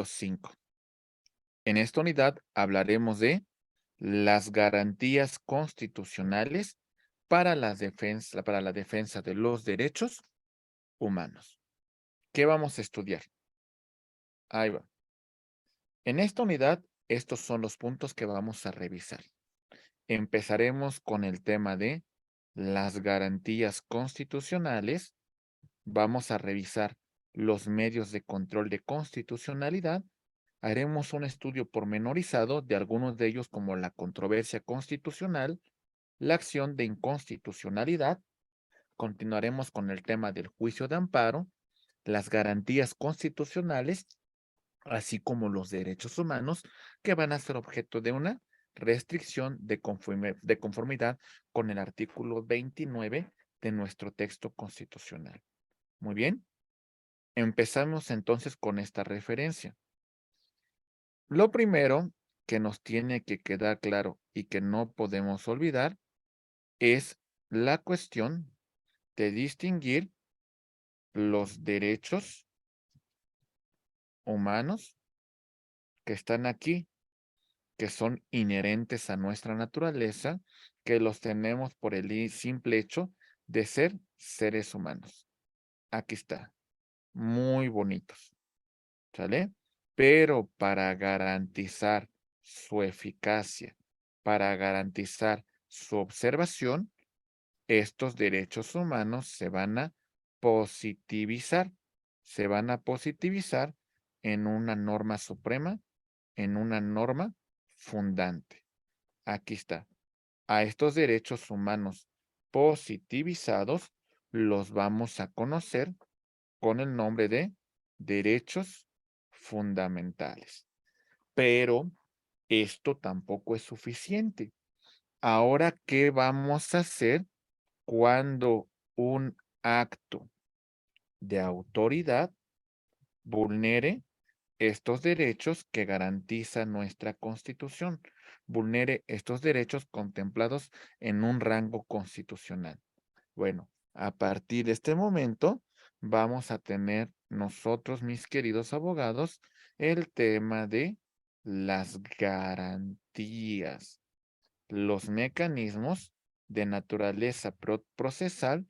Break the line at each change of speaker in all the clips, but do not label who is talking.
número 5. En esta unidad hablaremos de las garantías constitucionales para la defensa de los derechos humanos. ¿Qué vamos a estudiar? Ahí va. En esta unidad, estos son los puntos que vamos a revisar. Empezaremos con el tema de las garantías constitucionales. Vamos a revisar los medios de control de constitucionalidad. Haremos un estudio pormenorizado de algunos de ellos, como la controversia constitucional, la acción de inconstitucionalidad. Continuaremos con el tema del juicio de amparo, las garantías constitucionales, así como los derechos humanos, que van a ser objeto de una restricción de conformidad con el artículo 29 de nuestro texto constitucional. Muy bien, empezamos entonces con esta referencia. Lo primero que nos tiene que quedar claro y que no podemos olvidar es la cuestión de distinguir los derechos humanos que están aquí, que son inherentes a nuestra naturaleza, que los tenemos por el simple hecho de ser seres humanos. Aquí está, muy bonitos, ¿sale? Pero para garantizar su eficacia, para garantizar su observación, estos derechos humanos se van a positivizar en una norma suprema, en una norma fundante. Aquí está. A estos derechos humanos positivizados los vamos a conocer con el nombre de derechos fundamentales. Pero esto tampoco es suficiente. Ahora, ¿qué vamos a hacer cuando un acto de autoridad vulnere estos derechos que garantiza nuestra Constitución, vulnere estos derechos contemplados en un rango constitucional? Bueno, a partir de este momento vamos a tener nosotros, mis queridos abogados, el tema de las garantías, los mecanismos de naturaleza procesal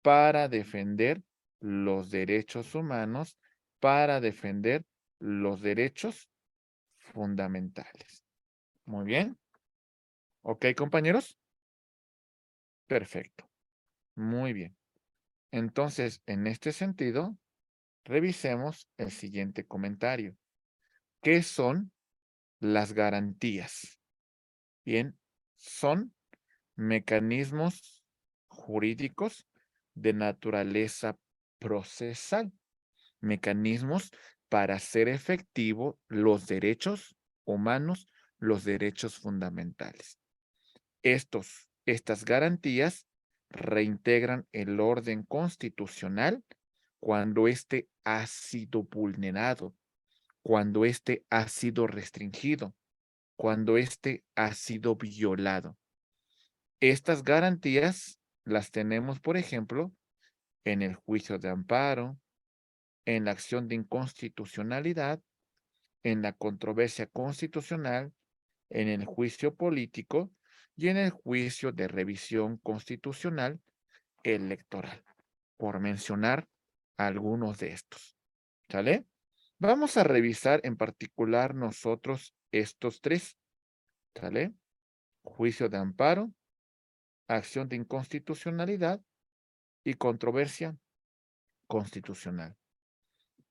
para defender los derechos humanos, para defender los derechos fundamentales. Muy bien. ¿Ok, compañeros? Perfecto. Muy bien. Entonces, en este sentido, revisemos el siguiente comentario. ¿Qué son las garantías? Bien, son mecanismos jurídicos de naturaleza procesal, mecanismos para hacer efectivo los derechos humanos, los derechos fundamentales. Estas garantías reintegran el orden constitucional cuando éste ha sido vulnerado, cuando éste ha sido restringido, cuando éste ha sido violado. Estas garantías las tenemos, por ejemplo, en el juicio de amparo, en la acción de inconstitucionalidad, en la controversia constitucional, en el juicio político y en el juicio de revisión constitucional electoral, por mencionar algunos de estos. ¿Sale? Vamos a revisar en particular nosotros estos tres. ¿Sale? Juicio de amparo, acción de inconstitucionalidad y controversia constitucional.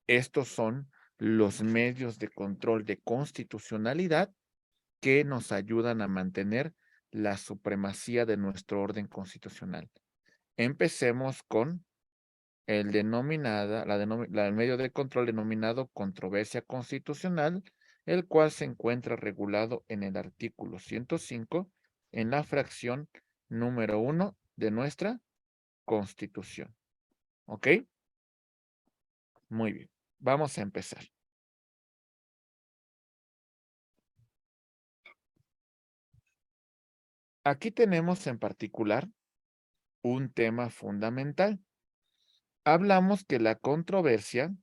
Estos son los medios de control de constitucionalidad que nos ayudan a mantener la supremacía de nuestro orden constitucional. Empecemos con el medio de control denominado controversia constitucional, el cual se encuentra regulado en el artículo 105 en la fracción número 1 de nuestra Constitución. ¿Ok? Muy bien. Vamos a empezar. Aquí tenemos en particular un tema fundamental. Hablamos que la controversia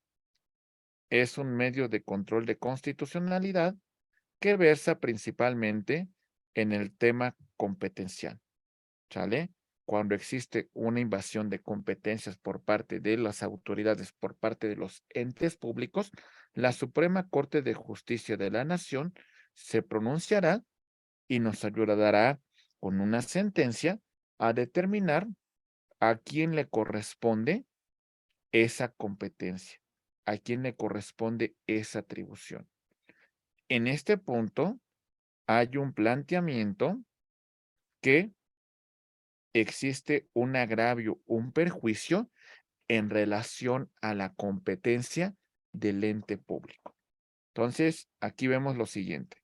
es un medio de control de constitucionalidad que versa principalmente en el tema competencial, ¿sale? Cuando existe una invasión de competencias por parte de las autoridades, por parte de los entes públicos, la Suprema Corte de Justicia de la Nación se pronunciará y nos ayudará con una sentencia a determinar a quién le corresponde esa competencia, a quién le corresponde esa atribución. En este punto hay un planteamiento que existe un agravio, un perjuicio en relación a la competencia del ente público. Entonces, aquí vemos lo siguiente.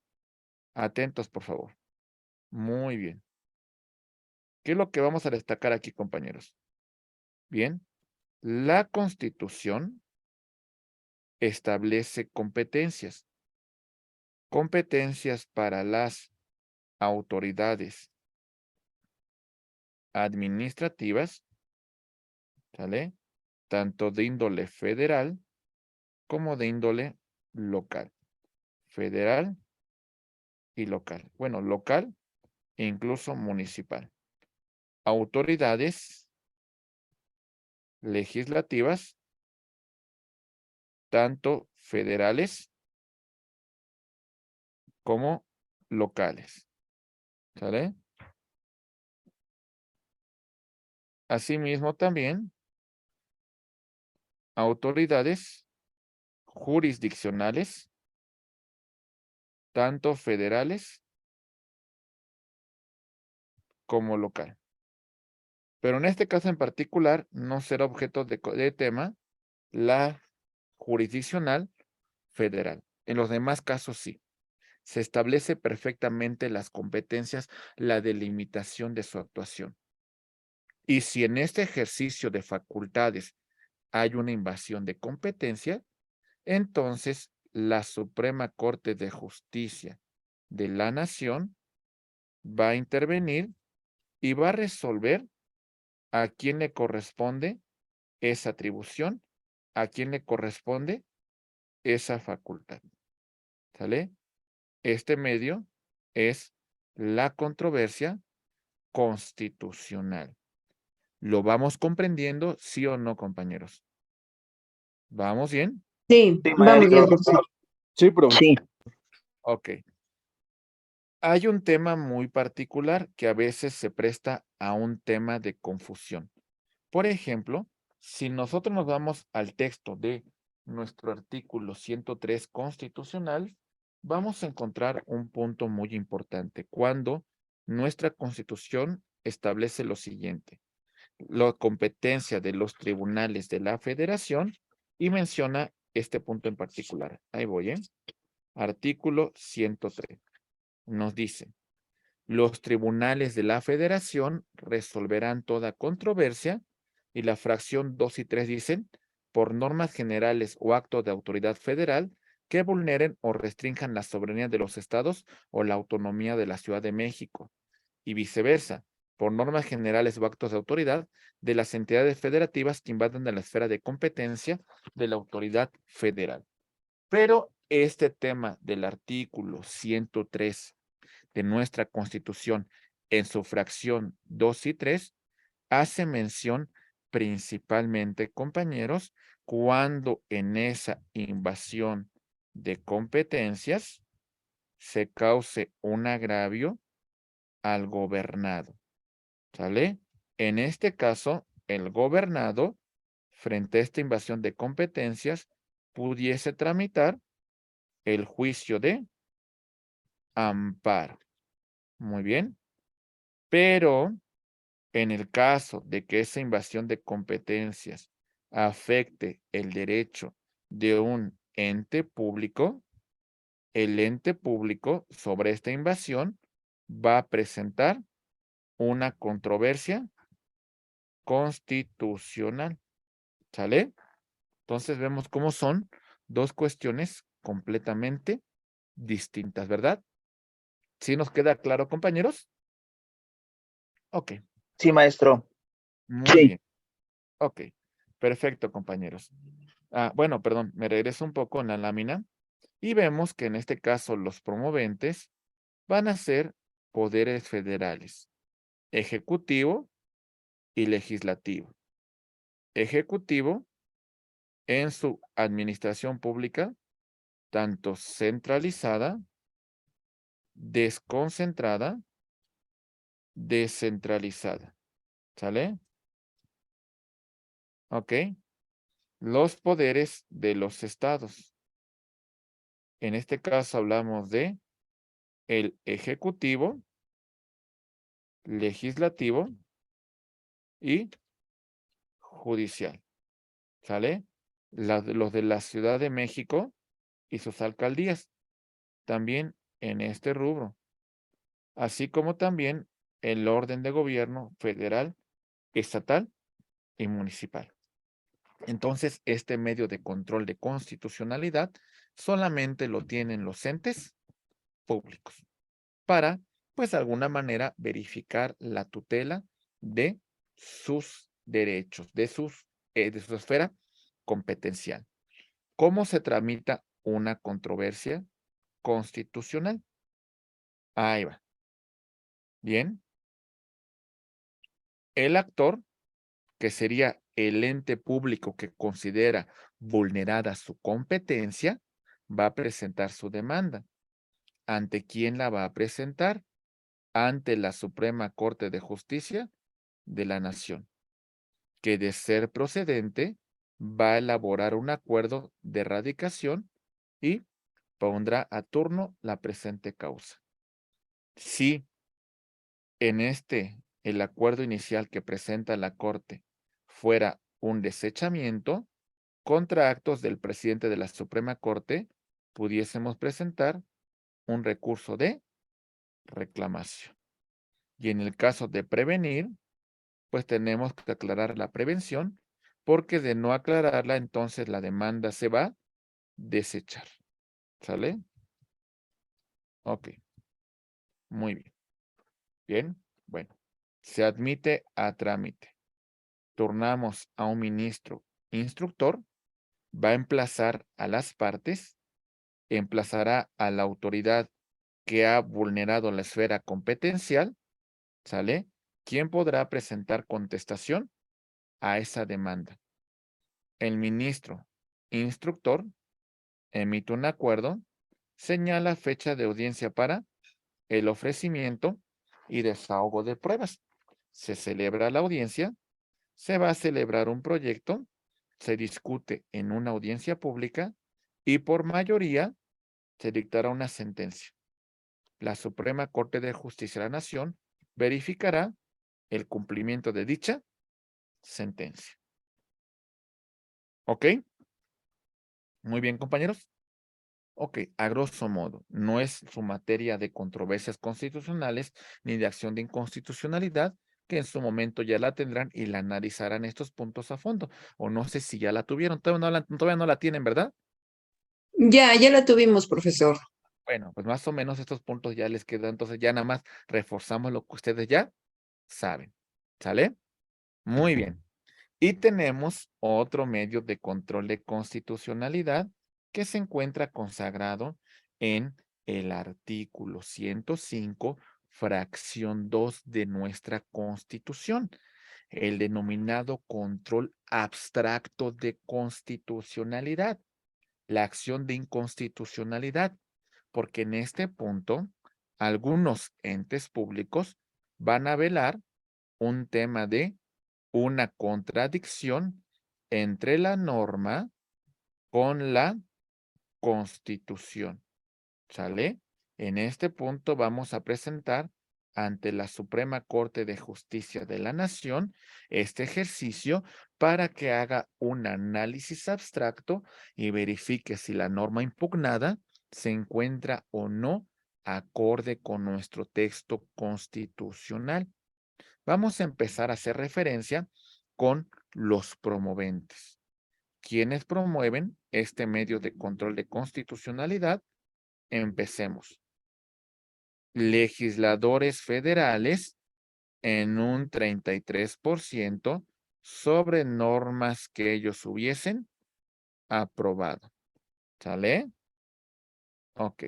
Atentos, por favor. Muy bien. ¿Qué es lo que vamos a destacar aquí, compañeros? Bien, la Constitución establece competencias. Competencias para las autoridades administrativas, ¿sale? Tanto de índole federal como de índole local. Federal y local. Bueno, local e incluso municipal. Autoridades legislativas, tanto federales como locales. ¿Sale? Asimismo también autoridades jurisdiccionales, tanto federales como local. Pero en este caso en particular no será objeto de tema la jurisdiccional federal. En los demás casos sí. Se establece perfectamente las competencias, la delimitación de su actuación. Y si en este ejercicio de facultades hay una invasión de competencia, entonces la Suprema Corte de Justicia de la Nación va a intervenir y va a resolver a quién le corresponde esa atribución, a quién le corresponde esa facultad. ¿Sale? Este medio es la controversia constitucional. ¿Lo vamos comprendiendo, sí o no, compañeros? ¿Vamos bien?
Sí,
Sí,
vamos bien,
maestro.
profesor.
Sí, profe.
Sí.
Ok. Hay un tema muy particular que a veces se presta a un tema de confusión. Por ejemplo, si nosotros nos vamos al texto de nuestro artículo 103 constitucional, vamos a encontrar un punto muy importante cuando nuestra Constitución establece lo siguiente: la competencia de los tribunales de la Federación, y menciona este punto en particular. Ahí voy, ¿eh? Artículo 103. Nos dice: los tribunales de la Federación resolverán toda controversia, y la fracción 2 y 3 dicen, por normas generales o actos de autoridad federal que vulneren o restrinjan la soberanía de los estados o la autonomía de la Ciudad de México, y viceversa, por normas generales o actos de autoridad de las entidades federativas que invadan de la esfera de competencia de la autoridad federal. Pero este tema del artículo 103 de nuestra Constitución, en su fracción 2 y 3, hace mención principalmente, compañeros, cuando en esa invasión de competencias se cause un agravio al gobernado. ¿Sale? En este caso, el gobernado, frente a esta invasión de competencias, pudiese tramitar el juicio de amparo. Muy bien. Pero en el caso de que esa invasión de competencias afecte el derecho de un ente público, el ente público sobre esta invasión va a presentar una controversia constitucional. ¿Sale? Entonces vemos cómo son dos cuestiones completamente distintas, ¿verdad? ¿Sí nos queda claro, compañeros? Ok,
Sí, maestro.
muy bien. Ok, perfecto, compañeros. Bueno, perdón, me regreso un poco en la lámina y vemos que en este caso los promoventes van a ser poderes federales, ejecutivo y legislativo. Ejecutivo en su administración pública, tanto centralizada, desconcentrada, descentralizada. ¿Sale? Ok. Los poderes de los estados. En este caso hablamos de el ejecutivo, legislativo y judicial. ¿Sale? Los de la Ciudad de México y sus alcaldías, también en este rubro, así como también el orden de gobierno federal, estatal y municipal. Entonces, este medio de control de constitucionalidad solamente lo tienen los entes públicos para, pues, de alguna manera verificar la tutela de sus derechos, de su esfera competencial. ¿Cómo se tramita una controversia constitucional? Ahí va. Bien. El actor, que sería el ente público que considera vulnerada su competencia, va a presentar su demanda. ¿Ante quién la va a presentar? Ante la Suprema Corte de Justicia de la Nación, que de ser procedente va a elaborar un acuerdo de erradicación y pondrá a turno la presente causa. Si en el acuerdo inicial que presenta la Corte fuera un desechamiento, contra actos del presidente de la Suprema Corte, pudiésemos presentar un recurso de reclamación. Y en el caso de prevenir, pues tenemos que aclarar la prevención, porque de no aclararla, entonces la demanda se va a desechar. ¿Sale? Ok, muy bien. Bien, bueno, se admite a trámite. Turnamos a un ministro instructor, va a emplazar a las partes, emplazará a la autoridad que ha vulnerado la esfera competencial, ¿sale? ¿Quién podrá presentar contestación a esa demanda? El ministro instructor emite un acuerdo, señala fecha de audiencia para el ofrecimiento y desahogo de pruebas. Se celebra la audiencia, se va a celebrar un proyecto, se discute en una audiencia pública y por mayoría se dictará una sentencia. La Suprema Corte de Justicia de la Nación verificará el cumplimiento de dicha sentencia. ¿Ok? Muy bien, compañeros. Ok, a grosso modo, no es su materia de controversias constitucionales ni de acción de inconstitucionalidad, que en su momento ya la tendrán y la analizarán estos puntos a fondo. O no sé si ya la tuvieron, todavía no la tienen, ¿verdad?
Ya la tuvimos, profesor.
Bueno, pues más o menos estos puntos ya les quedan, entonces ya nada más reforzamos lo que ustedes ya saben. ¿Sale? Muy bien. Y tenemos otro medio de control de constitucionalidad que se encuentra consagrado en el artículo 105, fracción 2 de nuestra Constitución, el denominado control abstracto de constitucionalidad, la acción de inconstitucionalidad, porque en este punto algunos entes públicos van a velar un tema de una contradicción entre la norma con la Constitución. ¿Sale? En este punto vamos a presentar ante la Suprema Corte de Justicia de la Nación este ejercicio para que haga un análisis abstracto y verifique si la norma impugnada se encuentra o no acorde con nuestro texto constitucional. Vamos a empezar a hacer referencia con los promoventes. ¿Quiénes promueven este medio de control de constitucionalidad? Empecemos. Legisladores federales en un 33% sobre normas que ellos hubiesen aprobado. ¿Sale? Ok,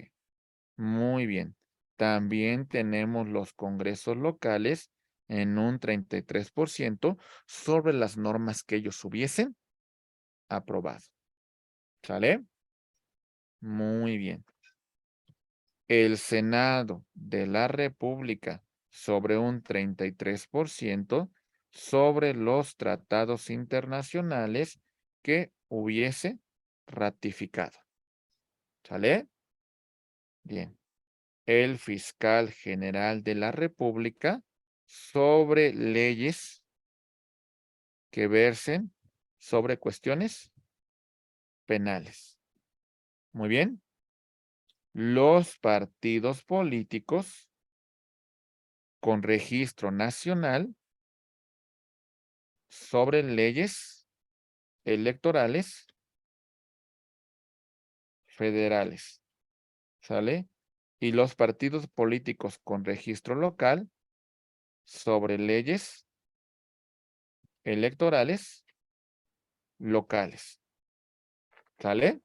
muy bien. También tenemos los congresos locales en un 33% sobre las normas que ellos hubiesen aprobado. ¿Sale? Muy bien. El Senado de la República sobre un 33% sobre los tratados internacionales que hubiese ratificado. ¿Sale? Bien. El fiscal general de la República sobre leyes que versen sobre cuestiones penales. Muy bien. Los partidos políticos con registro nacional sobre leyes electorales federales. ¿Sale? Y los partidos políticos con registro local sobre leyes electorales locales. ¿Sale?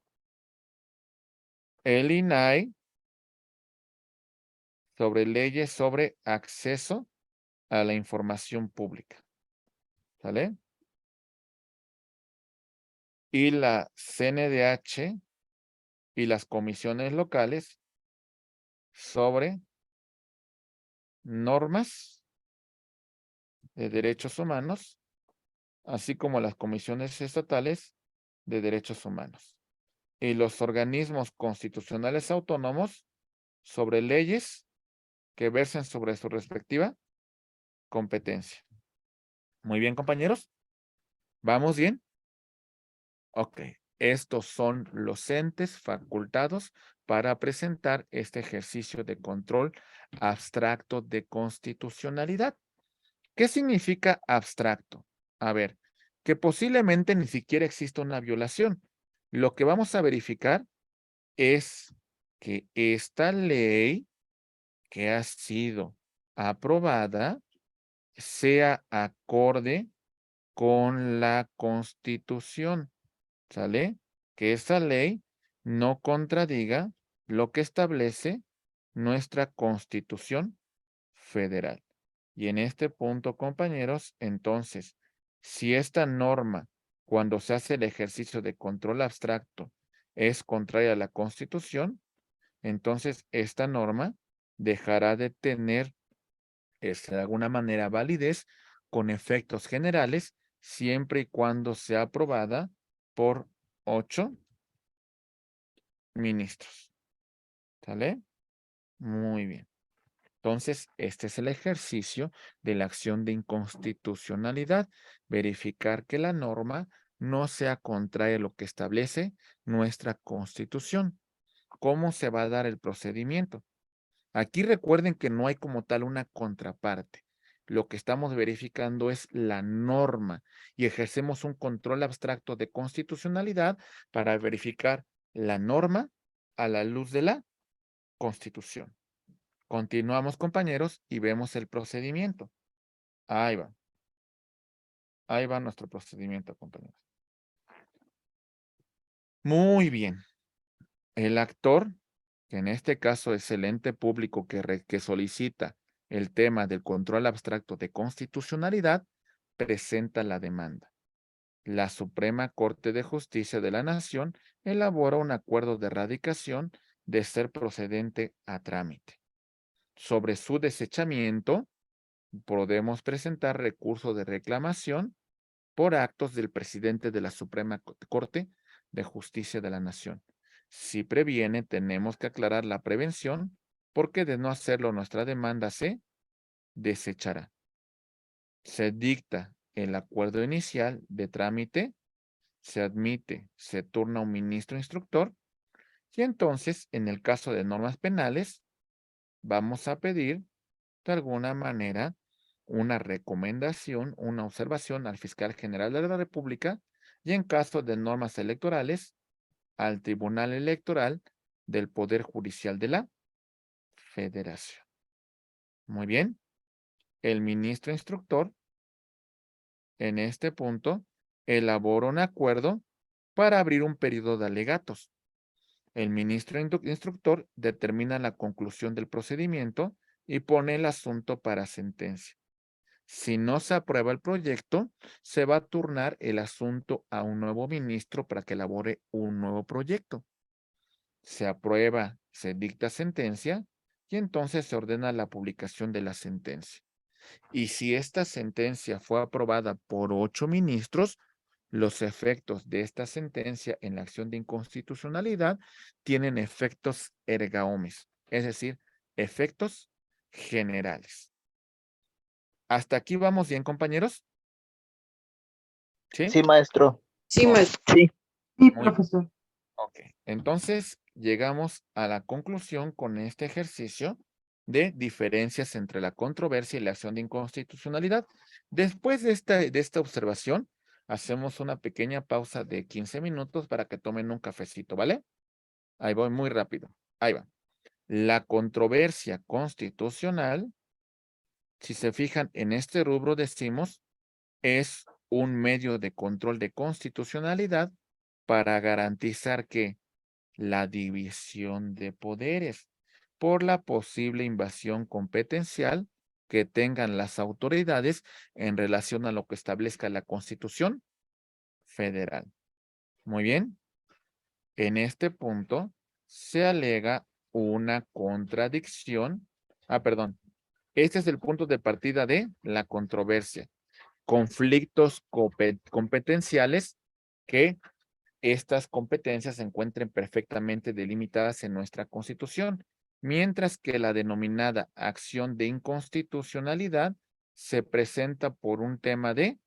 El INAI sobre leyes sobre acceso a la información pública. ¿Sale? Y la CNDH y las comisiones locales sobre normas de derechos humanos, así como las comisiones estatales de derechos humanos. Y los organismos constitucionales autónomos sobre leyes que versen sobre su respectiva competencia. Muy bien, compañeros. ¿Vamos bien? Ok. Estos son los entes facultados para presentar este ejercicio de control abstracto de constitucionalidad. ¿Qué significa abstracto? A ver, que posiblemente ni siquiera exista una violación. Lo que vamos a verificar es que esta ley que ha sido aprobada sea acorde con la Constitución, ¿sale? Que esa ley no contradiga lo que establece nuestra Constitución Federal. Y en este punto, compañeros, entonces, si esta norma, cuando se hace el ejercicio de control abstracto, es contraria a la Constitución, entonces esta norma dejará de tener, de alguna manera, validez con efectos generales, siempre y cuando sea aprobada por 8 ministros. ¿Sale? Muy bien. Entonces, este es el ejercicio de la acción de inconstitucionalidad, verificar que la norma no sea contraria a lo que establece nuestra Constitución. ¿Cómo se va a dar el procedimiento? Aquí recuerden que no hay como tal una contraparte. Lo que estamos verificando es la norma y ejercemos un control abstracto de constitucionalidad para verificar la norma a la luz de la Constitución. Continuamos, compañeros, y vemos el procedimiento. Ahí va. Ahí va nuestro procedimiento, compañeros. Muy bien. El actor, que en este caso es el ente público que solicita el tema del control abstracto de constitucionalidad, presenta la demanda. La Suprema Corte de Justicia de la Nación elabora un acuerdo de radicación de ser procedente a trámite. Sobre su desechamiento, podemos presentar recurso de reclamación por actos del presidente de la Suprema Corte de Justicia de la Nación. Si previene, tenemos que aclarar la prevención, porque de no hacerlo nuestra demanda se desechará. Se dicta el acuerdo inicial de trámite, se admite, se turna un ministro instructor y entonces, en el caso de normas penales, vamos a pedir de alguna manera una recomendación, una observación al fiscal general de la República y en caso de normas electorales, al Tribunal Electoral del Poder Judicial de la Federación. Muy bien. El ministro instructor, en este punto, elabora un acuerdo para abrir un periodo de alegatos. El ministro instructor determina la conclusión del procedimiento y pone el asunto para sentencia. Si no se aprueba el proyecto, se va a turnar el asunto a un nuevo ministro para que elabore un nuevo proyecto. Se aprueba, se dicta sentencia y entonces se ordena la publicación de la sentencia. Y si esta sentencia fue aprobada por 8 ministros, los efectos de esta sentencia en la acción de inconstitucionalidad tienen efectos erga omnes, es decir, efectos generales. ¿Hasta aquí vamos bien, compañeros? ¿Sí?
Sí, maestro.
Sí,
Ok,
maestro.
Sí.
Sí,
muy
profesor.
ok. Entonces, llegamos a la conclusión con este ejercicio de diferencias entre la controversia y la acción de inconstitucionalidad. Después de esta observación, hacemos una pequeña pausa de 15 minutos para que tomen un cafecito, ¿vale? Ahí voy muy rápido. Ahí va. La controversia constitucional, si se fijan en este rubro decimos, es un medio de control de constitucionalidad para garantizar que la división de poderes por la posible invasión competencial que tengan las autoridades en relación a lo que establezca la Constitución Federal. Muy bien. En este punto se alega una contradicción. Perdón. Este es el punto de partida de la controversia. Conflictos competenciales que estas competencias se encuentren perfectamente delimitadas en nuestra Constitución, mientras que la denominada acción de inconstitucionalidad se presenta por un tema de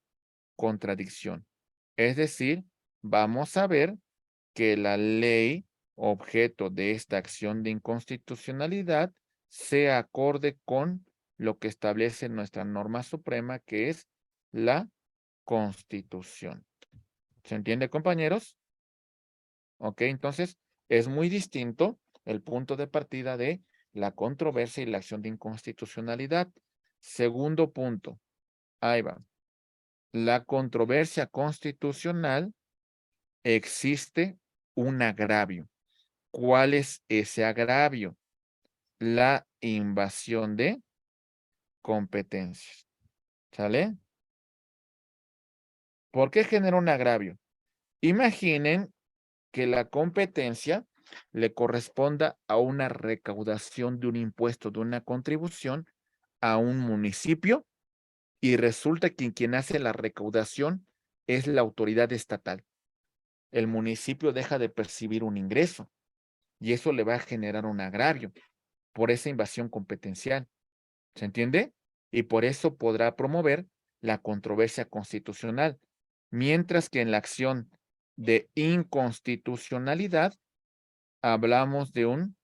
contradicción. Es decir, vamos a ver que la ley objeto de esta acción de inconstitucionalidad sea acorde con lo que establece nuestra norma suprema, que es la Constitución. ¿Se entiende, compañeros? Ok, entonces es muy distinto el punto de partida de la controversia y la acción de inconstitucionalidad. Segundo punto, ahí va. La controversia constitucional existe un agravio. ¿Cuál es ese agravio? La invasión de competencias. ¿Sale? ¿Por qué genera un agravio? Imaginen que la competencia le corresponda a una recaudación de un impuesto, de una contribución a un municipio y resulta que quien hace la recaudación es la autoridad estatal. El municipio deja de percibir un ingreso y eso le va a generar un agravio por esa invasión competencial. ¿Se entiende? Y por eso podrá promover la controversia constitucional, mientras que en la acción de inconstitucionalidad hablamos de un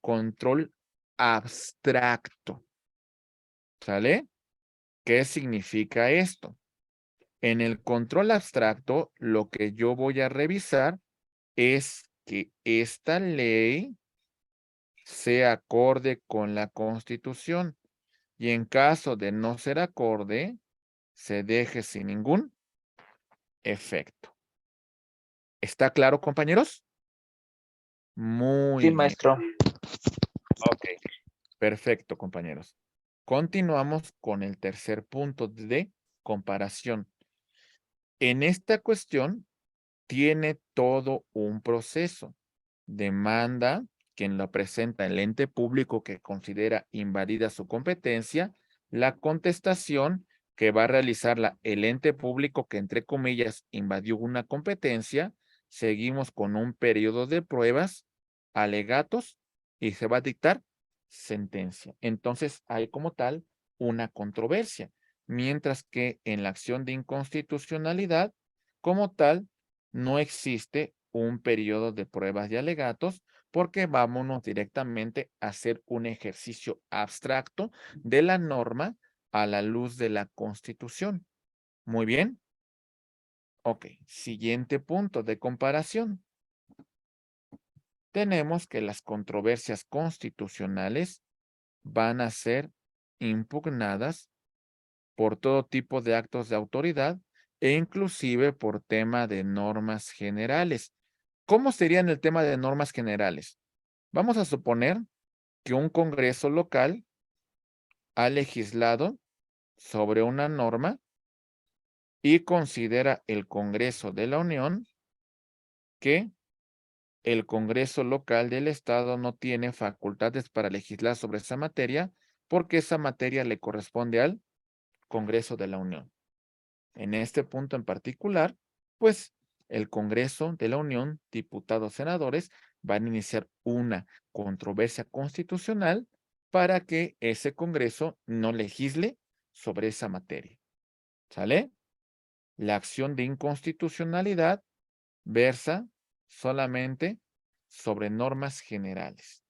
control abstracto. ¿Sale? ¿Qué significa esto? En el control abstracto, lo que yo voy a revisar es que esta ley sea acorde con la Constitución y en caso de no ser acorde, se deje sin ningún efecto. ¿Está claro, compañeros? Muy
Sí,
bien.
maestro.
Ok, perfecto, compañeros. Continuamos con el tercer punto de comparación. En esta cuestión tiene todo un proceso. Demanda quien lo presenta el ente público que considera invadida su competencia, la contestación que va a realizar el ente público que entre comillas invadió una competencia, seguimos con un periodo de pruebas, alegatos y se va a dictar sentencia. Entonces hay como tal una controversia, mientras que en la acción de inconstitucionalidad como tal no existe un periodo de pruebas y alegatos porque vámonos directamente a hacer un ejercicio abstracto de la norma a la luz de la Constitución. Muy bien. Ok, siguiente punto de comparación. Tenemos que las controversias constitucionales van a ser impugnadas por todo tipo de actos de autoridad e inclusive por tema de normas generales. ¿Cómo sería en el tema de normas generales? Vamos a suponer que un congreso local ha legislado sobre una norma y considera el Congreso de la Unión que el Congreso local del Estado no tiene facultades para legislar sobre esa materia porque esa materia le corresponde al Congreso de la Unión. En este punto en particular, pues el Congreso de la Unión, diputados, senadores, van a iniciar una controversia constitucional para que ese Congreso no legisle sobre esa materia. ¿Sale? La acción de inconstitucionalidad versa solamente sobre normas generales.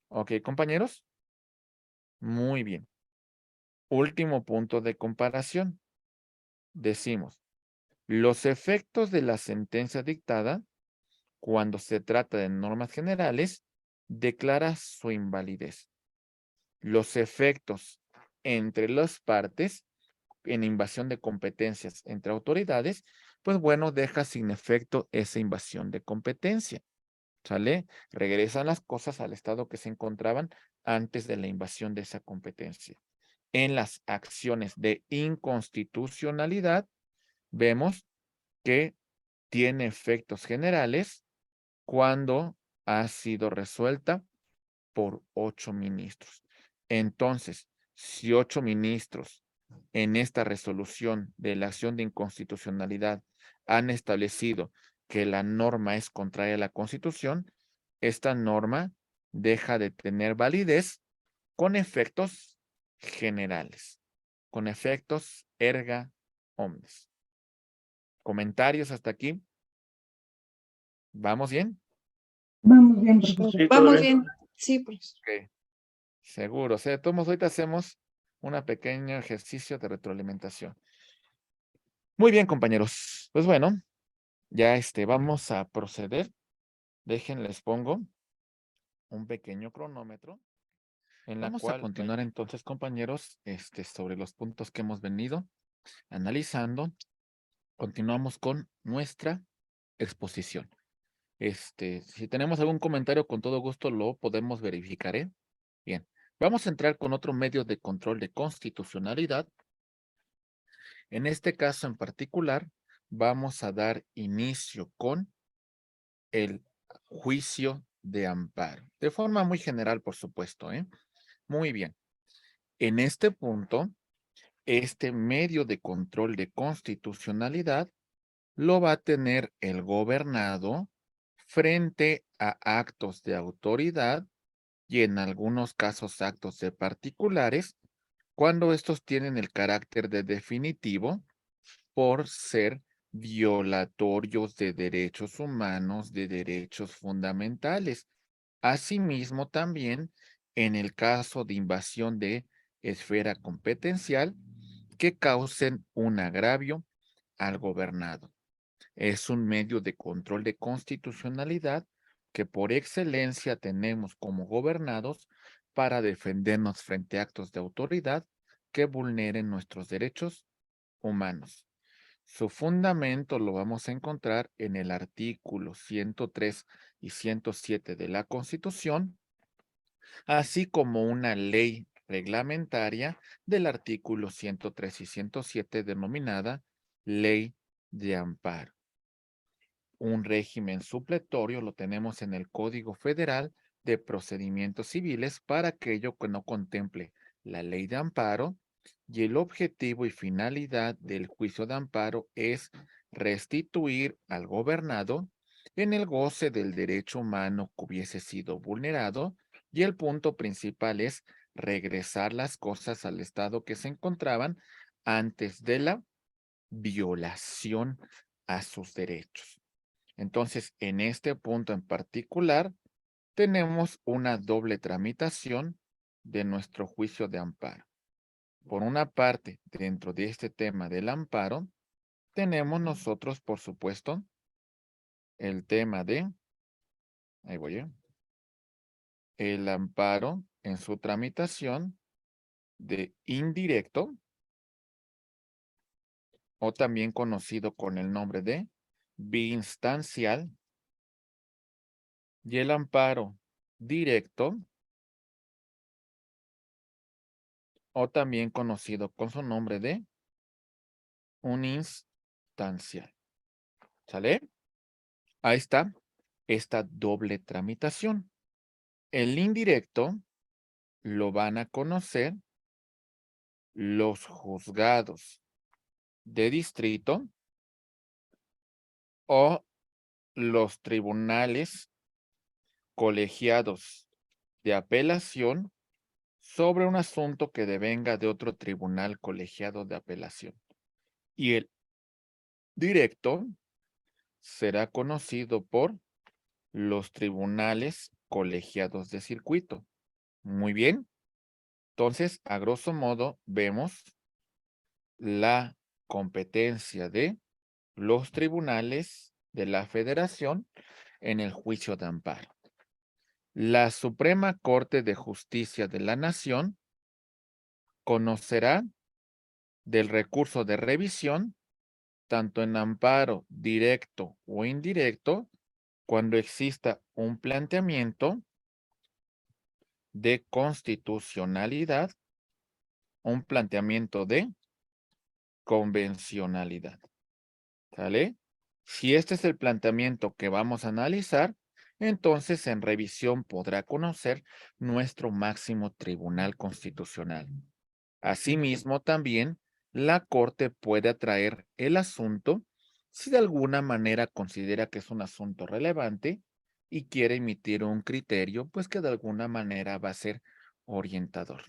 ¿Ok, compañeros? Muy bien. Último punto de comparación. Decimos, los efectos de la sentencia dictada, cuando se trata de normas generales, declara su invalidez. Los efectos entre las partes en invasión de competencias entre autoridades, pues bueno, deja sin efecto esa invasión de competencia. ¿Sale? Regresan las cosas al estado que se encontraban antes de la invasión de esa competencia. En las acciones de inconstitucionalidad, vemos que tiene efectos generales cuando ha sido resuelta por 8 ministros. Entonces, si 8 ministros en esta resolución de la acción de inconstitucionalidad han establecido que la norma es contraria a la Constitución, esta norma deja de tener validez con efectos generales, con efectos erga omnes. ¿Comentarios hasta aquí? ¿Vamos bien?
Vamos bien, profesor.
Sí, vamos bien. Sí, pues.
Ok, seguro. O sea, todos ahorita hacemos un pequeño ejercicio de retroalimentación. Muy bien, compañeros. Pues bueno, ya vamos a proceder. Déjenles pongo un pequeño cronómetro en la cual a continuar entonces, compañeros, sobre los puntos que hemos venido analizando. Continuamos con nuestra exposición. Si tenemos algún comentario, con todo gusto lo podemos verificar, ¿eh? Bien, vamos a entrar con otro medio de control de constitucionalidad. En este caso en particular, vamos a dar inicio con el juicio de amparo. De forma muy general, por supuesto, ¿eh? Muy bien. En este punto, este medio de control de constitucionalidad lo va a tener el gobernado frente a actos de autoridad y en algunos casos actos de particulares, cuando estos tienen el carácter de definitivo por ser violatorios de derechos humanos, de derechos fundamentales. Asimismo, también en el caso de invasión de esfera competencial que causen un agravio al gobernado. Es un medio de control de constitucionalidad que por excelencia tenemos como gobernados para defendernos frente a actos de autoridad que vulneren nuestros derechos humanos. Su fundamento lo vamos a encontrar en el artículo 103 y 107 de la Constitución, así como una ley reglamentaria del artículo 103 y 107 denominada Ley de Amparo. Un régimen supletorio lo tenemos en el Código Federal de Procedimientos Civiles para aquello que no contemple la ley de amparo, y el objetivo y finalidad del juicio de amparo es restituir al gobernado en el goce del derecho humano que hubiese sido vulnerado, y el punto principal es regresar las cosas al estado que se encontraban antes de la violación a sus derechos. Entonces, en este punto en particular, tenemos una doble tramitación de nuestro juicio de amparo. Por una parte, dentro de este tema del amparo, tenemos nosotros, por supuesto, el tema de, ahí voy, el amparo en su tramitación de indirecto o también conocido con el nombre de biinstancial, y el amparo directo, o también conocido con su nombre de uninstancial. ¿Sale? Ahí está esta doble tramitación. El indirecto lo van a conocer los juzgados de distrito o los tribunales colegiados de apelación sobre un asunto que devenga de otro tribunal colegiado de apelación. Y el directo será conocido por los tribunales colegiados de circuito. Muy bien. Entonces, a grosso modo, vemos la competencia de los tribunales de la Federación en el juicio de amparo. La Suprema Corte de Justicia de la Nación conocerá del recurso de revisión, tanto en amparo directo o indirecto, cuando exista un planteamiento de constitucionalidad, un planteamiento de convencionalidad. ¿Sale? Si este es el planteamiento que vamos a analizar, entonces en revisión podrá conocer nuestro máximo tribunal constitucional. Asimismo, también la Corte puede atraer el asunto si de alguna manera considera que es un asunto relevante y quiere emitir un criterio, pues que de alguna manera va a ser orientador.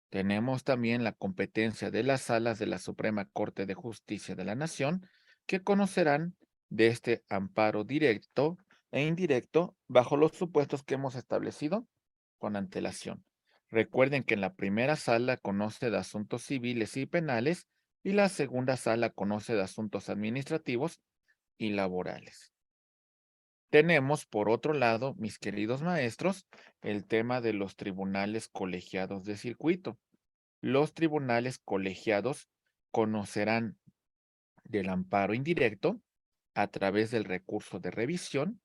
Tenemos también la competencia de las salas de la Suprema Corte de Justicia de la Nación, que conocerán de este amparo directo e indirecto bajo los supuestos que hemos establecido con antelación. Recuerden que en la primera sala conoce de asuntos civiles y penales y la segunda sala conoce de asuntos administrativos y laborales. Tenemos, por otro lado, mis queridos maestros, el tema de los tribunales colegiados de circuito. Los tribunales colegiados conocerán del amparo indirecto a través del recurso de revisión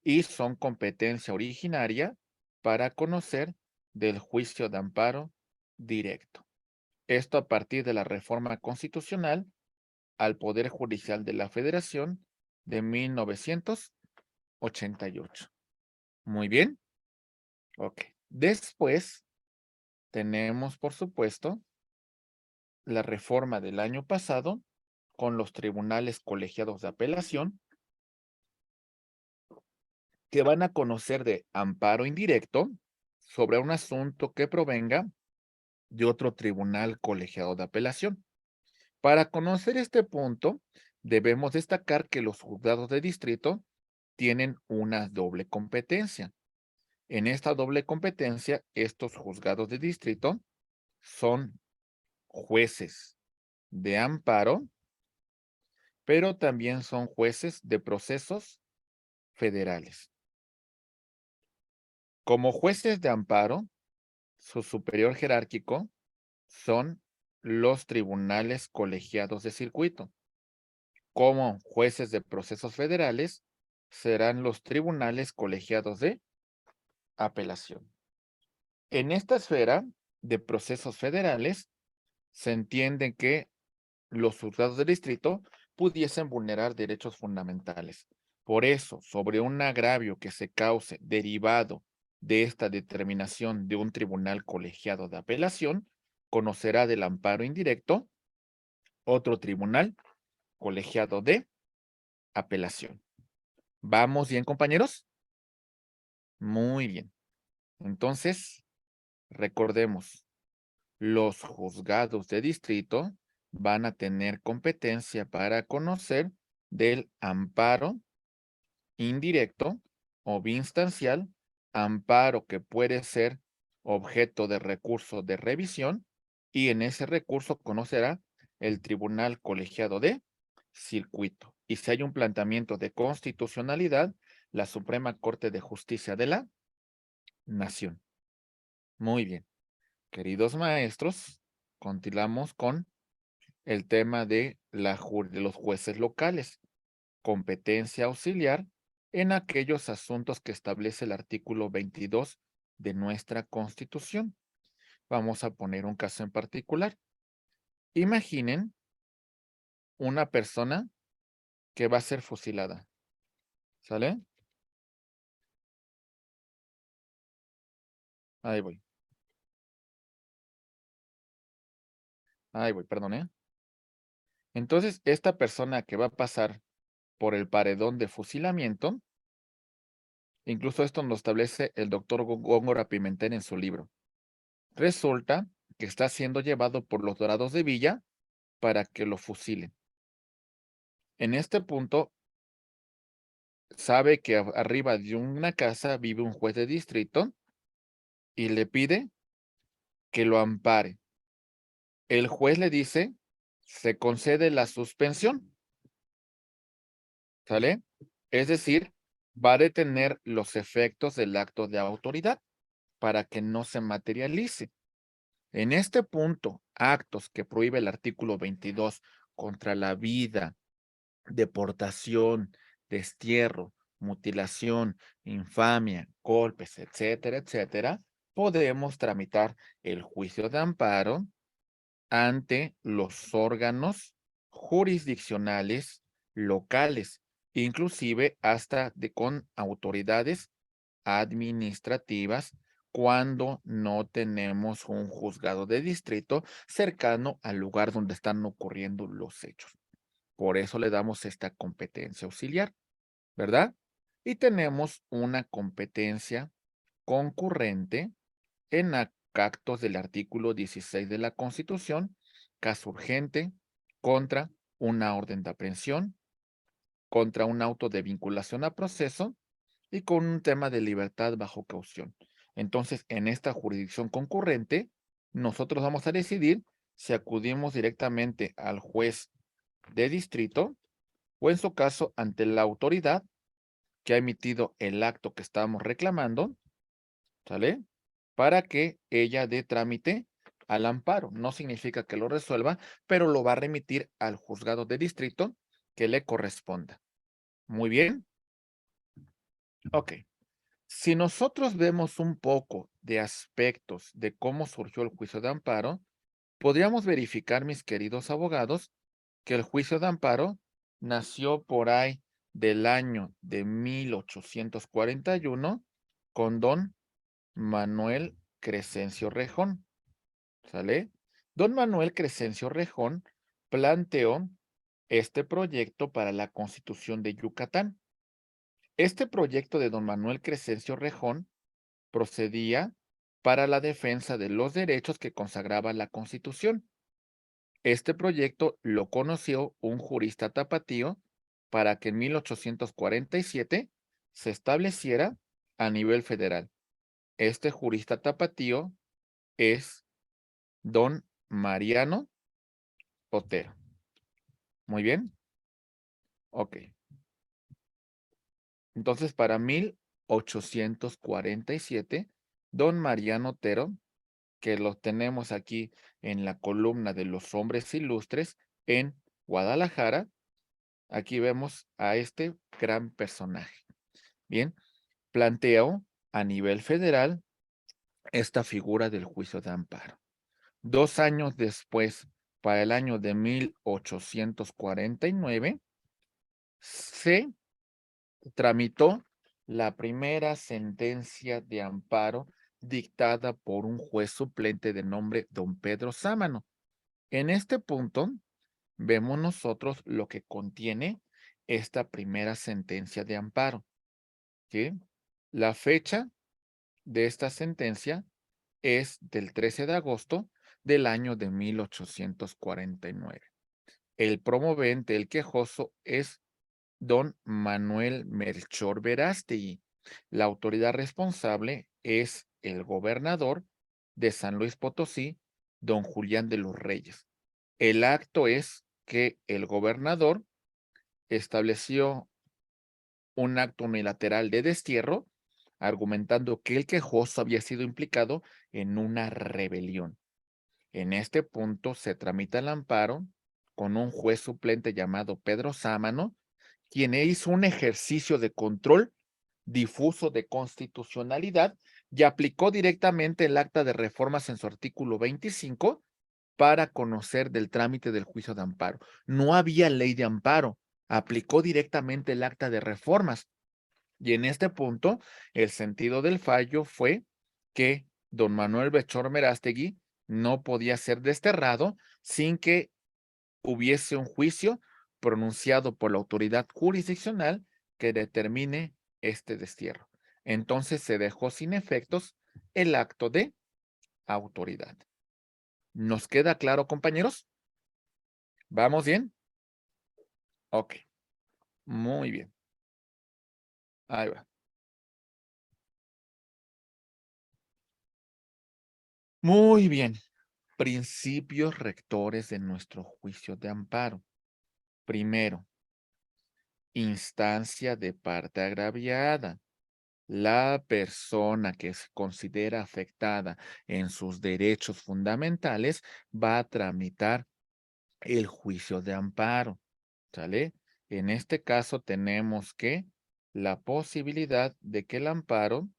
y son competencia originaria para conocer del juicio de amparo directo. Esto a partir de la reforma constitucional al Poder Judicial de la Federación de 1988. Muy bien. Ok. Después tenemos, por supuesto, la reforma del año pasado con los tribunales colegiados de apelación que van a conocer de amparo indirecto sobre un asunto que provenga de otro tribunal colegiado de apelación. Para conocer este punto, debemos destacar que los juzgados de distrito tienen una doble competencia. En esta doble competencia, estos juzgados de distrito son jueces de amparo, pero también son jueces de procesos federales. Como jueces de amparo, su superior jerárquico son los tribunales colegiados de circuito. Como jueces de procesos federales, serán los tribunales colegiados de apelación. En esta esfera de procesos federales, se entiende que los juzgados de distrito pudiesen vulnerar derechos fundamentales. Por eso, sobre un agravio que se cause derivado de esta determinación de un tribunal colegiado de apelación, conocerá del amparo indirecto otro tribunal colegiado de apelación. ¿Vamos bien, compañeros? Muy bien. Entonces, recordemos, los juzgados de distrito van a tener competencia para conocer del amparo indirecto o biinstancial, amparo que puede ser objeto de recurso de revisión y en ese recurso conocerá el tribunal colegiado de circuito. Y si hay un planteamiento de constitucionalidad, la Suprema Corte de Justicia de la Nación. Muy bien. Queridos maestros, continuamos con el tema de los jueces locales, competencia auxiliar en aquellos asuntos que establece el artículo 22 de nuestra Constitución. Vamos a poner un caso en particular. Imaginen una persona que va a ser fusilada. ¿Sale? Ahí voy. Ahí voy, perdón, ¿eh? Entonces, esta persona que va a pasar por el paredón de fusilamiento, incluso esto lo establece el doctor Góngora Pimentel en su libro. Resulta que está siendo llevado por los Dorados de Villa para que lo fusilen. En este punto, sabe que arriba de una casa vive un juez de distrito y le pide que lo ampare. El juez le dice, se concede la suspensión. ¿Sale? Es decir, va a detener los efectos del acto de autoridad para que no se materialice. En este punto, actos que prohíbe el artículo 22 contra la vida, deportación, destierro, mutilación, infamia, golpes, etcétera, etcétera, podemos tramitar el juicio de amparo ante los órganos jurisdiccionales locales, inclusive hasta con autoridades administrativas cuando no tenemos un juzgado de distrito cercano al lugar donde están ocurriendo los hechos. Por eso le damos esta competencia auxiliar, ¿verdad? Y tenemos una competencia concurrente en actos del artículo 16 de la Constitución, caso urgente, contra una orden de aprehensión, contra un auto de vinculación a proceso y con un tema de libertad bajo caución. Entonces, en esta jurisdicción concurrente, nosotros vamos a decidir si acudimos directamente al juez de distrito o en su caso ante la autoridad que ha emitido el acto que estamos reclamando, ¿sale? Para que ella dé trámite al amparo. No significa que lo resuelva, pero lo va a remitir al juzgado de distrito que le corresponda. Muy bien. Ok. Si nosotros vemos un poco de aspectos de cómo surgió el juicio de amparo, podríamos verificar, mis queridos abogados, que el juicio de amparo nació por ahí del año de 1841 con don Manuel Crescencio Rejón. ¿Sale? Don Manuel Crescencio Rejón planteó este proyecto para la Constitución de Yucatán. Este proyecto de don Manuel Crescencio Rejón procedía para la defensa de los derechos que consagraba la Constitución. Este proyecto lo conoció un jurista tapatío para que en 1847 se estableciera a nivel federal. Este jurista tapatío es don Mariano Otero. Muy bien. Ok. Entonces, para 1847, don Mariano Otero, que lo tenemos aquí en la columna de los hombres ilustres en Guadalajara, aquí vemos a este gran personaje. Bien, planteó a nivel federal esta figura del juicio de amparo. 2 años después, para el año de 1849, se tramitó la primera sentencia de amparo dictada por un juez suplente de nombre don Pedro Sámano. En este punto, vemos nosotros lo que contiene esta primera sentencia de amparo. ¿Sí? La fecha de esta sentencia es del 13 de agosto del año de 1849. El promovente, el quejoso, es don Manuel Melchor Verástegui. La autoridad responsable es el gobernador de San Luis Potosí, don Julián de los Reyes. El acto es que el gobernador estableció un acto unilateral de destierro, argumentando que el quejoso había sido implicado en una rebelión. En este punto se tramita el amparo con un juez suplente llamado Pedro Sámano, quien hizo un ejercicio de control difuso de constitucionalidad y aplicó directamente el acta de reformas en su artículo 25 para conocer del trámite del juicio de amparo. No había ley de amparo, aplicó directamente el acta de reformas. Y en este punto, el sentido del fallo fue que don Manuel Belchor Merástegui no podía ser desterrado sin que hubiese un juicio pronunciado por la autoridad jurisdiccional que determine este destierro. Entonces se dejó sin efectos el acto de autoridad. ¿Nos queda claro, compañeros? ¿Vamos bien? Ok, muy bien. Ahí va. Muy bien. Principios rectores de nuestro juicio de amparo. Primero, instancia de parte agraviada. La persona que se considera afectada en sus derechos fundamentales va a tramitar el juicio de amparo, ¿sale? En este caso tenemos que la posibilidad de que el amparo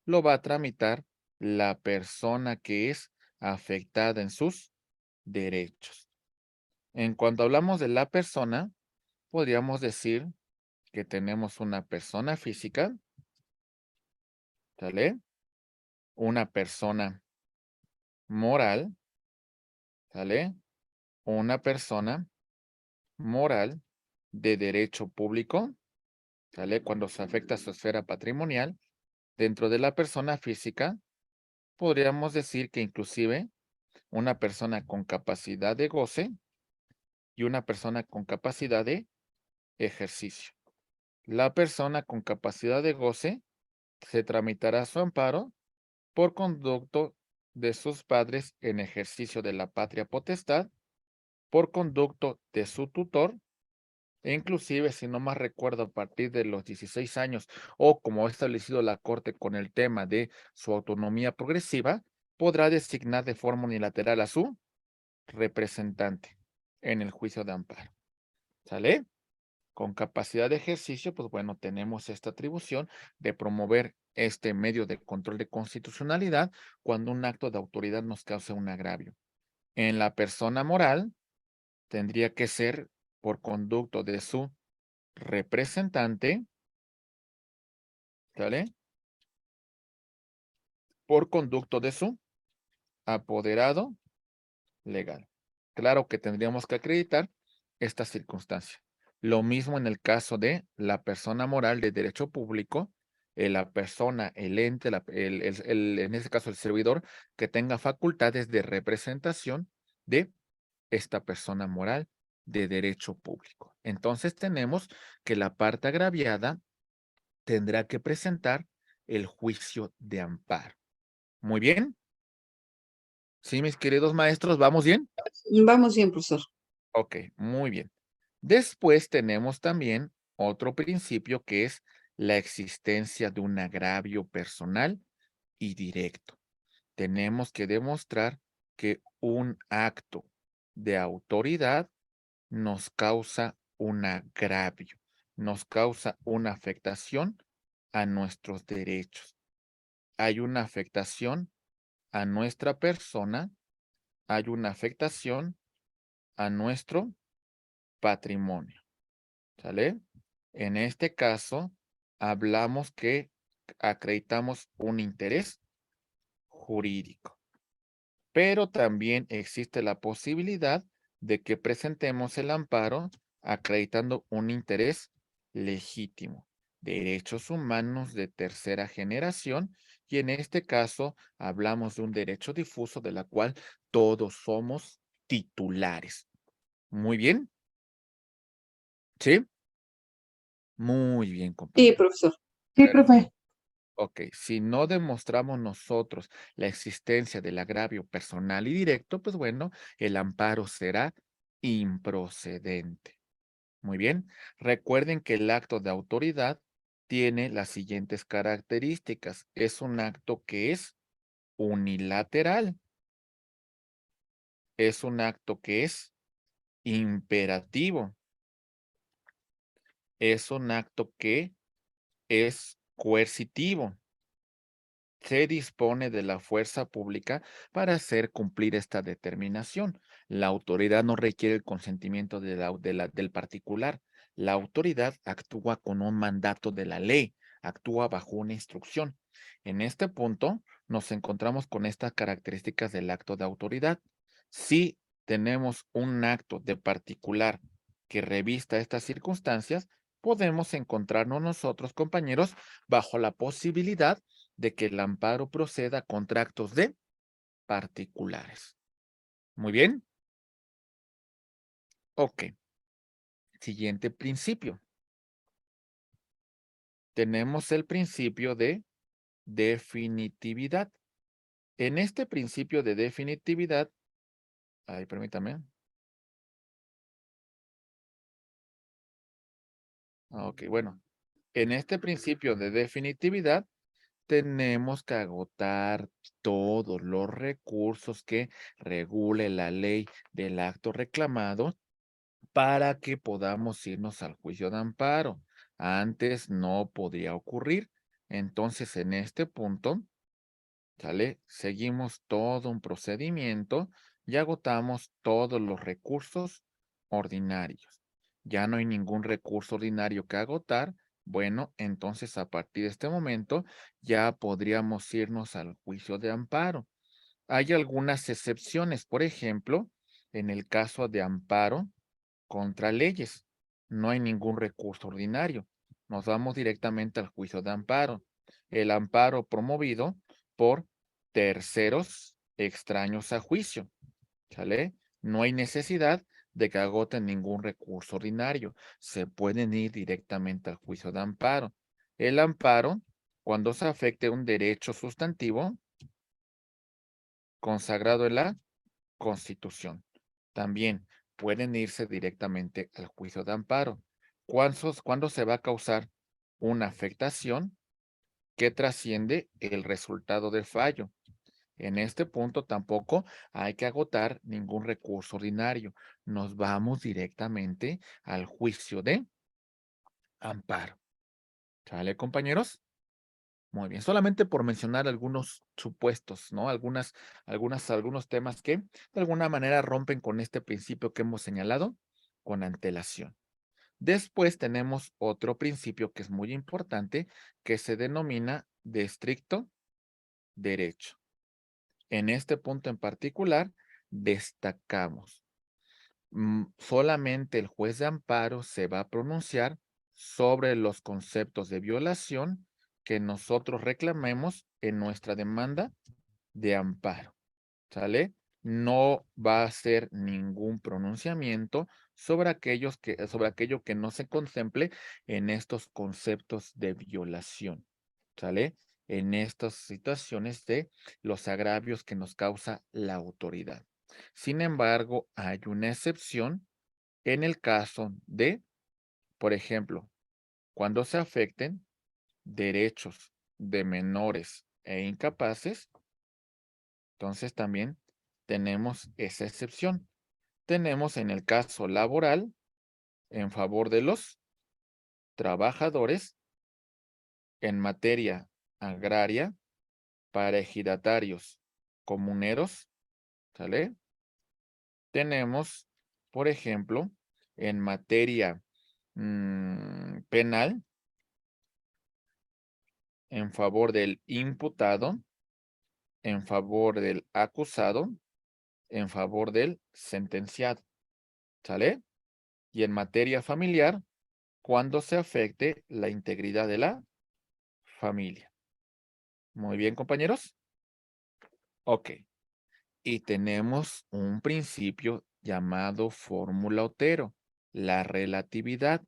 lo va a tramitar la persona que es afectada en sus derechos. En cuanto hablamos de la persona, podríamos decir que tenemos una persona física, ¿sale? Una persona moral, ¿sale? Una persona moral de derecho público, ¿sale? Cuando se afecta su esfera patrimonial, dentro de la persona física, podríamos decir que inclusive una persona con capacidad de goce y una persona con capacidad de ejercicio. La persona con capacidad de goce se tramitará su amparo por conducto de sus padres en ejercicio de la patria potestad, por conducto de su tutor, e inclusive, si no más recuerdo, a partir de los 16 años, o como ha establecido la Corte con el tema de su autonomía progresiva, podrá designar de forma unilateral a su representante en el juicio de amparo. ¿Sale? Con capacidad de ejercicio, pues bueno, tenemos esta atribución de promover este medio de control de constitucionalidad cuando un acto de autoridad nos causa un agravio. En la persona moral, tendría que ser por conducto de su representante, ¿sale? Por conducto de su apoderado legal. Claro que tendríamos que acreditar esta circunstancia. Lo mismo en el caso de la persona moral de derecho público, la persona, el ente, en este caso el servidor, que tenga facultades de representación de esta persona moral de derecho público. Entonces tenemos que la parte agraviada tendrá que presentar el juicio de amparo. Muy bien. Sí, mis queridos maestros, ¿vamos bien?
Vamos bien, profesor.
Ok, muy bien. Después tenemos también otro principio que es la existencia de un agravio personal y directo. Tenemos que demostrar que un acto de autoridad nos causa un agravio, nos causa una afectación a nuestros derechos. Hay una afectación a nuestra persona, hay una afectación a nuestro patrimonio, ¿sale? En este caso, hablamos que acreditamos un interés jurídico, pero también existe la posibilidad de que presentemos el amparo acreditando un interés legítimo, derechos humanos de tercera generación, y en este caso hablamos de un derecho difuso de la cual todos somos titulares. Muy bien. ¿Sí? Muy bien,
Sí,
compañero.
profesor.
Sí, profe.
Ok, si no demostramos nosotros la existencia del agravio personal y directo, pues bueno, el amparo será improcedente. Muy bien. Recuerden que el acto de autoridad tiene las siguientes características. Es un acto que es unilateral. Es un acto que es imperativo. Es un acto que es coercitivo. Se dispone de la fuerza pública para hacer cumplir esta determinación. La autoridad no requiere el consentimiento del particular. La autoridad actúa con un mandato de la ley, actúa bajo una instrucción. En este punto nos encontramos con estas características del acto de autoridad. Si tenemos un acto de particular que revista estas circunstancias, podemos encontrarnos nosotros, compañeros, bajo la posibilidad de que el amparo proceda contra actos de particulares. Muy bien. Ok. Siguiente principio. Tenemos el principio de definitividad. En este principio de definitividad, permítame. Ok, bueno. En este principio de definitividad, tenemos que agotar todos los recursos que regule la ley del acto reclamado para que podamos irnos al juicio de amparo. Antes no podía ocurrir. Entonces, en este punto, ¿sale? Seguimos todo un procedimiento y agotamos todos los recursos ordinarios. Ya no hay ningún recurso ordinario que agotar. Bueno, entonces a partir de este momento ya podríamos irnos al juicio de amparo. Hay algunas excepciones, por ejemplo, en el caso de amparo contra leyes. No hay ningún recurso ordinario. Nos vamos directamente al juicio de amparo. El amparo promovido por terceros extraños a juicio. ¿Sale? No hay necesidad de que agoten ningún recurso ordinario. Se pueden ir directamente al juicio de amparo. El amparo, cuando se afecte un derecho sustantivo consagrado en la Constitución. También pueden irse directamente al juicio de amparo. ¿Cuándo se va a causar una afectación que trasciende el resultado del fallo? En este punto tampoco hay que agotar ningún recurso ordinario. Nos vamos directamente al juicio de amparo. ¿Sale, compañeros? Muy bien, solamente por mencionar algunos supuestos, ¿no? Algunos temas que de alguna manera rompen con este principio que hemos señalado con antelación. Después tenemos otro principio que es muy importante, que se denomina de estricto derecho. En este punto en particular, destacamos, solamente el juez de amparo se va a pronunciar sobre los conceptos de violación que nosotros reclamemos en nuestra demanda de amparo, ¿sale? No va a hacer ningún pronunciamiento sobre sobre aquello que no se contemple en estos conceptos de violación, ¿sale? En estas situaciones de los agravios que nos causa la autoridad. Sin embargo, hay una excepción en el caso de, por ejemplo, cuando se afecten derechos de menores e incapaces, entonces también tenemos esa excepción. Tenemos en el caso laboral en favor de los trabajadores en materia agraria para ejidatarios comuneros, ¿sale? Tenemos, por ejemplo, en materia penal en favor del imputado, en favor del acusado, en favor del sentenciado, ¿sale? Y en materia familiar, cuando se afecte la integridad de la familia. Muy bien, compañeros. Ok. Y tenemos un principio llamado fórmula Otero, la relatividad.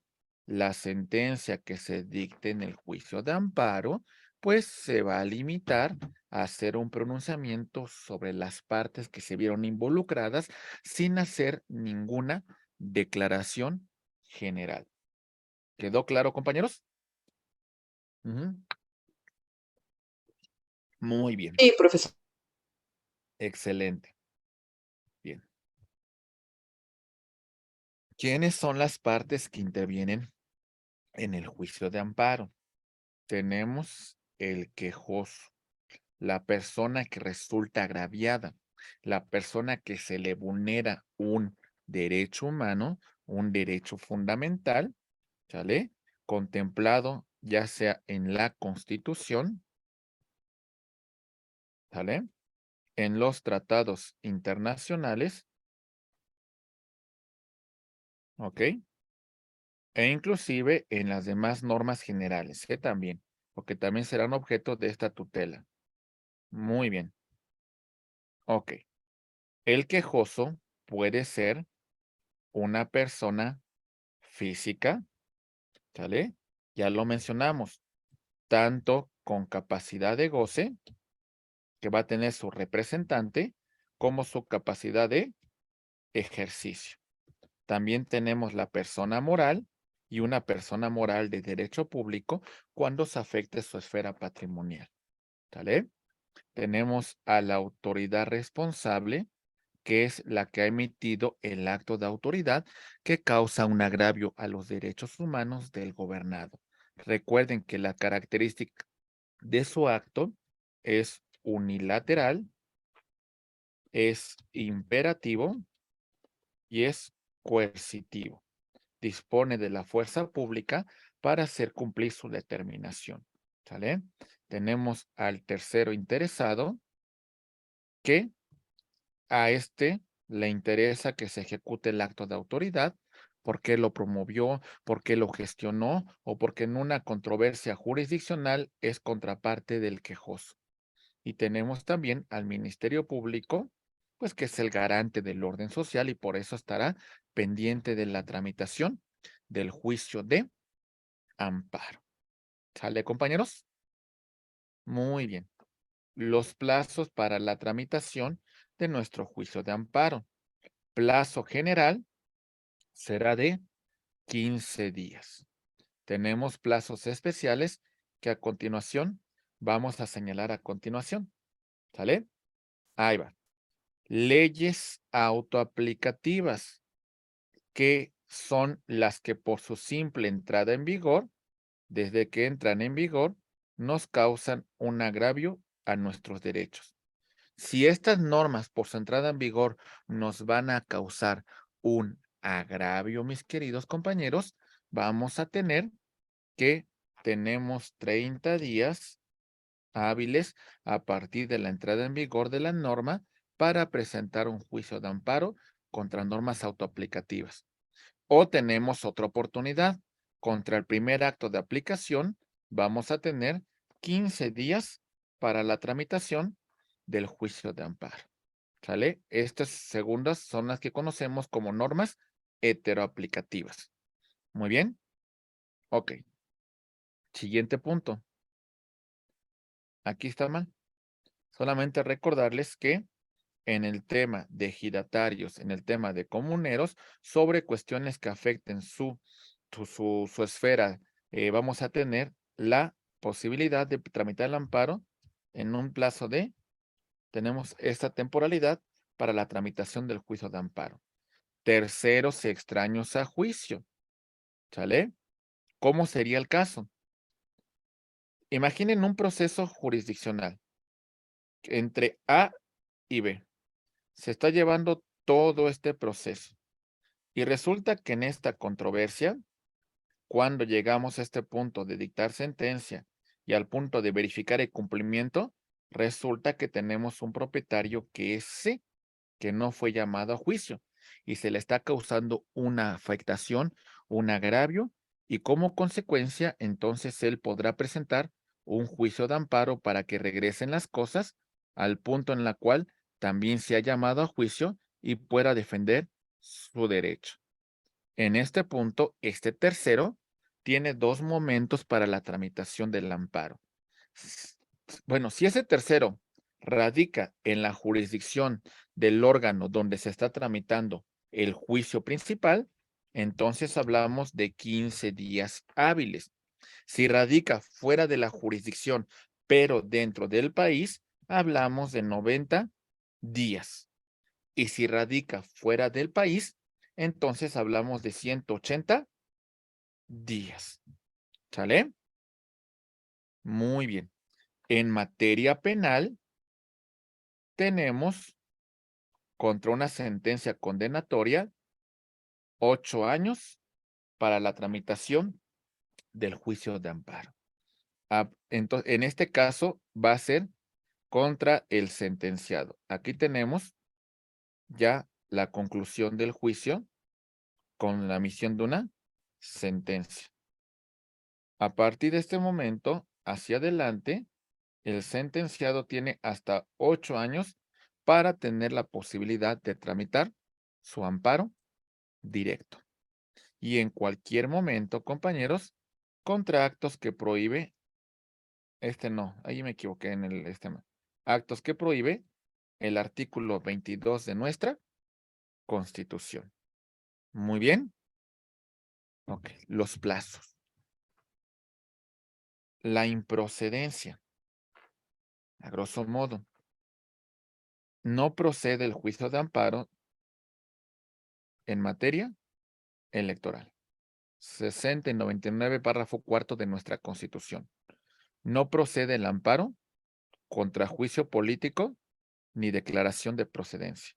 La sentencia que se dicte en el juicio de amparo, pues se va a limitar a hacer un pronunciamiento sobre las partes que se vieron involucradas sin hacer ninguna declaración general. ¿Quedó claro, compañeros? Muy bien.
Sí, profesor.
Excelente. Bien. ¿Quiénes son las partes que intervienen en el juicio de amparo? Tenemos el quejoso, la persona que resulta agraviada, la persona que se le vulnera un derecho humano, un derecho fundamental, ¿sale? Contemplado ya sea en la Constitución, ¿sale? En los tratados internacionales, ¿ok? E inclusive en las demás normas generales, que también, porque también serán objeto de esta tutela. Muy bien. Ok. El quejoso puede ser una persona física, ¿sale? Ya lo mencionamos, tanto con capacidad de goce, que va a tener su representante, como su capacidad de ejercicio. También tenemos la persona moral y una persona moral de derecho público cuando se afecte su esfera patrimonial, ¿sale? Tenemos a la autoridad responsable, que es la que ha emitido el acto de autoridad que causa un agravio a los derechos humanos del gobernado. Recuerden que la característica de su acto es unilateral, es imperativo y es coercitivo. Dispone de la fuerza pública para hacer cumplir su determinación. ¿Sale? Tenemos al tercero interesado, que a este le interesa que se ejecute el acto de autoridad porque lo promovió, porque lo gestionó o porque en una controversia jurisdiccional es contraparte del quejoso. Y tenemos también al Ministerio Público, pues que es el garante del orden social y por eso estará pendiente de la tramitación del juicio de amparo. ¿Sale, compañeros? Muy bien. Los plazos para la tramitación de nuestro juicio de amparo. Plazo general será de 15 días. Tenemos plazos especiales que a continuación vamos a señalar a continuación. ¿Sale? Ahí va. Leyes autoaplicativas, que son las que por su simple entrada en vigor, desde que entran en vigor, nos causan un agravio a nuestros derechos. Si estas normas por su entrada en vigor nos van a causar un agravio, mis queridos compañeros, vamos a tener que tenemos 30 días hábiles a partir de la entrada en vigor de la norma para presentar un juicio de amparo contra normas autoaplicativas. O tenemos otra oportunidad. Contra el primer acto de aplicación, vamos a tener 15 días para la tramitación del juicio de amparo. ¿Sale? Estas segundas son las que conocemos como normas heteroaplicativas. Muy bien. Ok. Siguiente punto. Aquí está mal. Solamente recordarles que en el tema de ejidatarios, en el tema de comuneros, sobre cuestiones que afecten su esfera, vamos a tener la posibilidad de tramitar el amparo en un plazo de, tenemos esta temporalidad para la tramitación del juicio de amparo. Terceros y extraños a juicio, ¿sale? ¿Cómo sería el caso? Imaginen un proceso jurisdiccional entre A y B. Se está llevando todo este proceso. Y resulta que en esta controversia, cuando llegamos a este punto de dictar sentencia y al punto de verificar el cumplimiento, resulta que tenemos un propietario que es C, que no fue llamado a juicio y se le está causando una afectación, un agravio, y como consecuencia, entonces él podrá presentar un juicio de amparo para que regresen las cosas al punto en la cual también se ha llamado a juicio y pueda defender su derecho. En este punto, este tercero tiene dos momentos para la tramitación del amparo. Bueno, si ese tercero radica en la jurisdicción del órgano donde se está tramitando el juicio principal, entonces hablamos de 15 días hábiles. Si radica fuera de la jurisdicción, pero dentro del país, hablamos de 90 días. Y si radica fuera del país, entonces hablamos de 180 días. ¿Sale? Muy bien. En materia penal, tenemos contra una sentencia condenatoria 8 años para la tramitación del juicio de amparo. Entonces, en este caso va a ser contra el sentenciado. Aquí tenemos ya la conclusión del juicio con la emisión de una sentencia. A partir de este momento, hacia adelante, el sentenciado tiene hasta 8 años para tener la posibilidad de tramitar su amparo directo. Y en cualquier momento, compañeros, contra actos que prohíbe, ahí me equivoqué en el actos que prohíbe el artículo 22 de nuestra Constitución. Muy bien. Ok, los plazos. La improcedencia. A grosso modo, no procede el juicio de amparo en materia electoral. 60 y 99, párrafo cuarto de nuestra Constitución. No procede el amparo contra juicio político ni declaración de procedencia.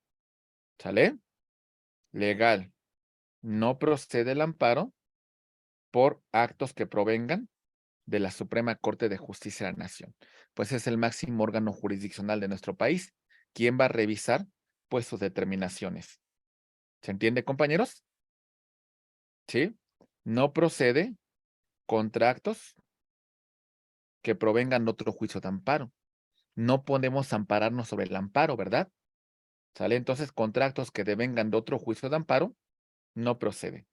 ¿Sale? Legal. No procede el amparo por actos que provengan de la Suprema Corte de Justicia de la Nación. Pues es el máximo órgano jurisdiccional de nuestro país. ¿Quién va a revisar? Pues sus determinaciones. ¿Se entiende, compañeros? ¿Sí? No procede contra actos que provengan de otro juicio de amparo. No podemos ampararnos sobre el amparo, ¿verdad? ¿Sale? Entonces, contra actos que devengan de otro juicio de amparo, no procede.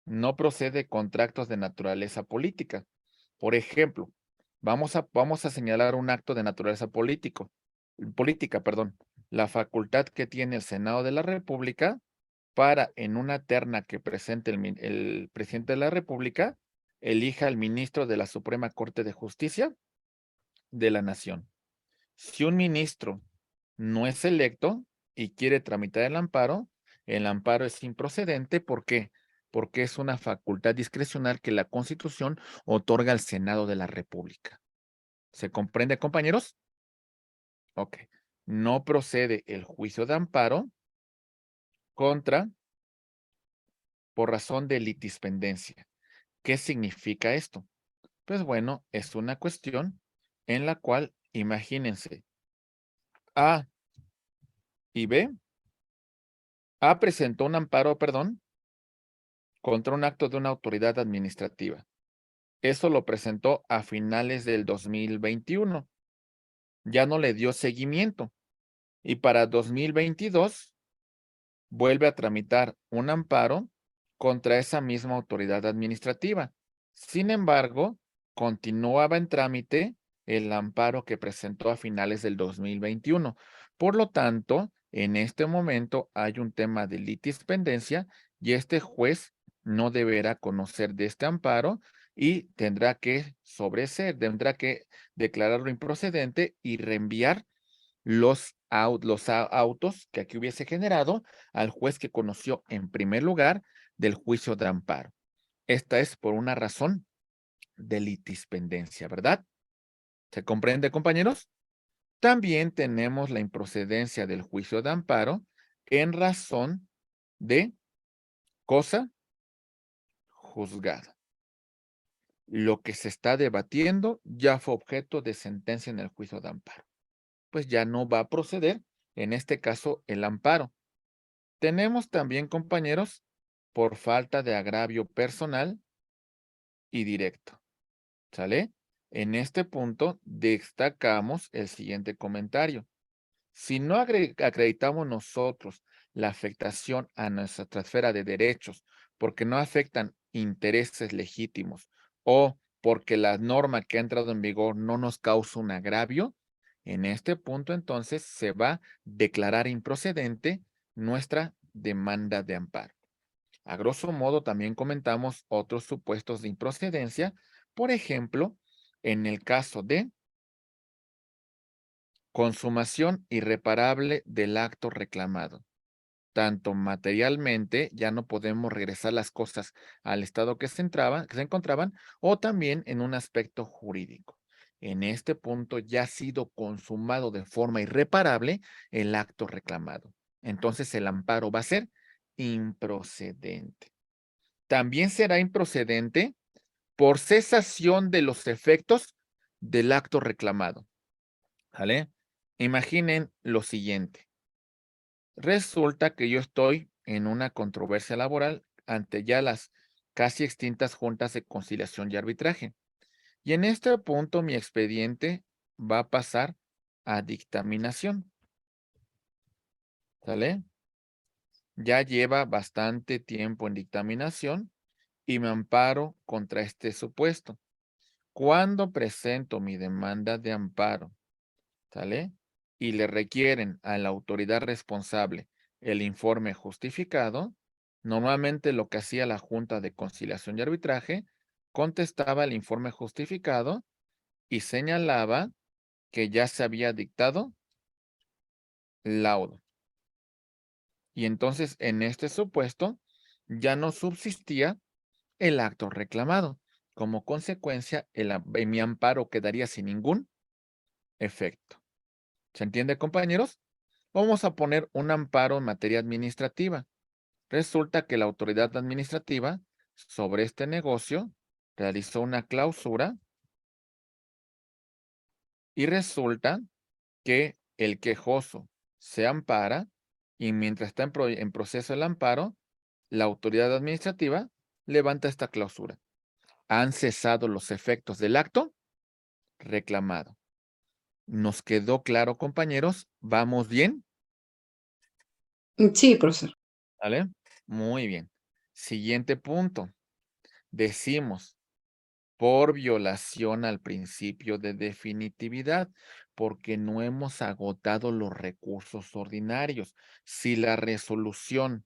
No procede contra actos de naturaleza política. Por ejemplo, vamos a señalar un acto de naturaleza política, la facultad que tiene el Senado de la República para, en una terna que presente el presidente de la República, elija al ministro de la Suprema Corte de Justicia de la Nación. Si un ministro no es electo y quiere tramitar el amparo es improcedente. ¿Por qué? Porque es una facultad discrecional que la Constitución otorga al Senado de la República. ¿Se comprende, compañeros? Ok. No procede el juicio de amparo por razón de litispendencia. ¿Qué significa esto? Pues bueno, es una cuestión en la cual, imagínense, A y B. A presentó un amparo, contra un acto de una autoridad administrativa. Eso lo presentó a finales del 2021. Ya no le dio seguimiento. Y para 2022 vuelve a tramitar un amparo contra esa misma autoridad administrativa. Sin embargo, continuaba en trámite el amparo que presentó a finales del 2021. Por lo tanto, en este momento hay un tema de litispendencia y este juez no deberá conocer de este amparo y tendrá que tendrá que declararlo improcedente y reenviar los autos que aquí hubiese generado al juez que conoció en primer lugar del juicio de amparo. Esta es por una razón de litispendencia, ¿verdad? ¿Se comprende, compañeros? También tenemos la improcedencia del juicio de amparo en razón de cosa juzgada. Lo que se está debatiendo ya fue objeto de sentencia en el juicio de amparo. Pues ya no va a proceder, en este caso, el amparo. Tenemos también, compañeros, por falta de agravio personal y directo. ¿Sale? En este punto destacamos el siguiente comentario. Si no acreditamos nosotros la afectación a nuestra esfera de derechos porque no afectan intereses legítimos o porque la norma que ha entrado en vigor no nos causa un agravio, en este punto entonces se va a declarar improcedente nuestra demanda de amparo. A grosso modo también comentamos otros supuestos de improcedencia, por ejemplo, en el caso de consumación irreparable del acto reclamado. tanto materialmente, ya no podemos regresar las cosas al estado que se encontraban, o también en un aspecto jurídico. En este punto ya ha sido consumado de forma irreparable el acto reclamado. Entonces el amparo va a ser improcedente. También será improcedente por cesación de los efectos del acto reclamado. ¿Vale? Imaginen lo siguiente. Resulta que yo estoy en una controversia laboral ante ya las casi extintas juntas de conciliación y arbitraje. Y en este punto mi expediente va a pasar a dictaminación. ¿Sale? Ya lleva bastante tiempo en dictaminación y me amparo contra este supuesto. Cuando presento mi demanda de amparo, ¿sale? Y le requieren a la autoridad responsable el informe justificado, normalmente lo que hacía la Junta de Conciliación y Arbitraje, contestaba el informe justificado y señalaba que ya se había dictado laudo. Y entonces, en este supuesto, ya no subsistía el acto reclamado. Como consecuencia, mi amparo quedaría sin ningún efecto. ¿Se entiende, compañeros? Vamos a poner un amparo en materia administrativa. Resulta que la autoridad administrativa sobre este negocio realizó una clausura y resulta que el quejoso se ampara y mientras está en proceso el amparo, la autoridad administrativa levanta esta clausura. Han cesado los efectos del acto reclamado. ¿Nos quedó claro, compañeros? ¿Vamos bien?
Sí, profesor.
¿Vale? Muy bien. Siguiente punto. Decimos, por violación al principio de definitividad, porque no hemos agotado los recursos ordinarios. Si la resolución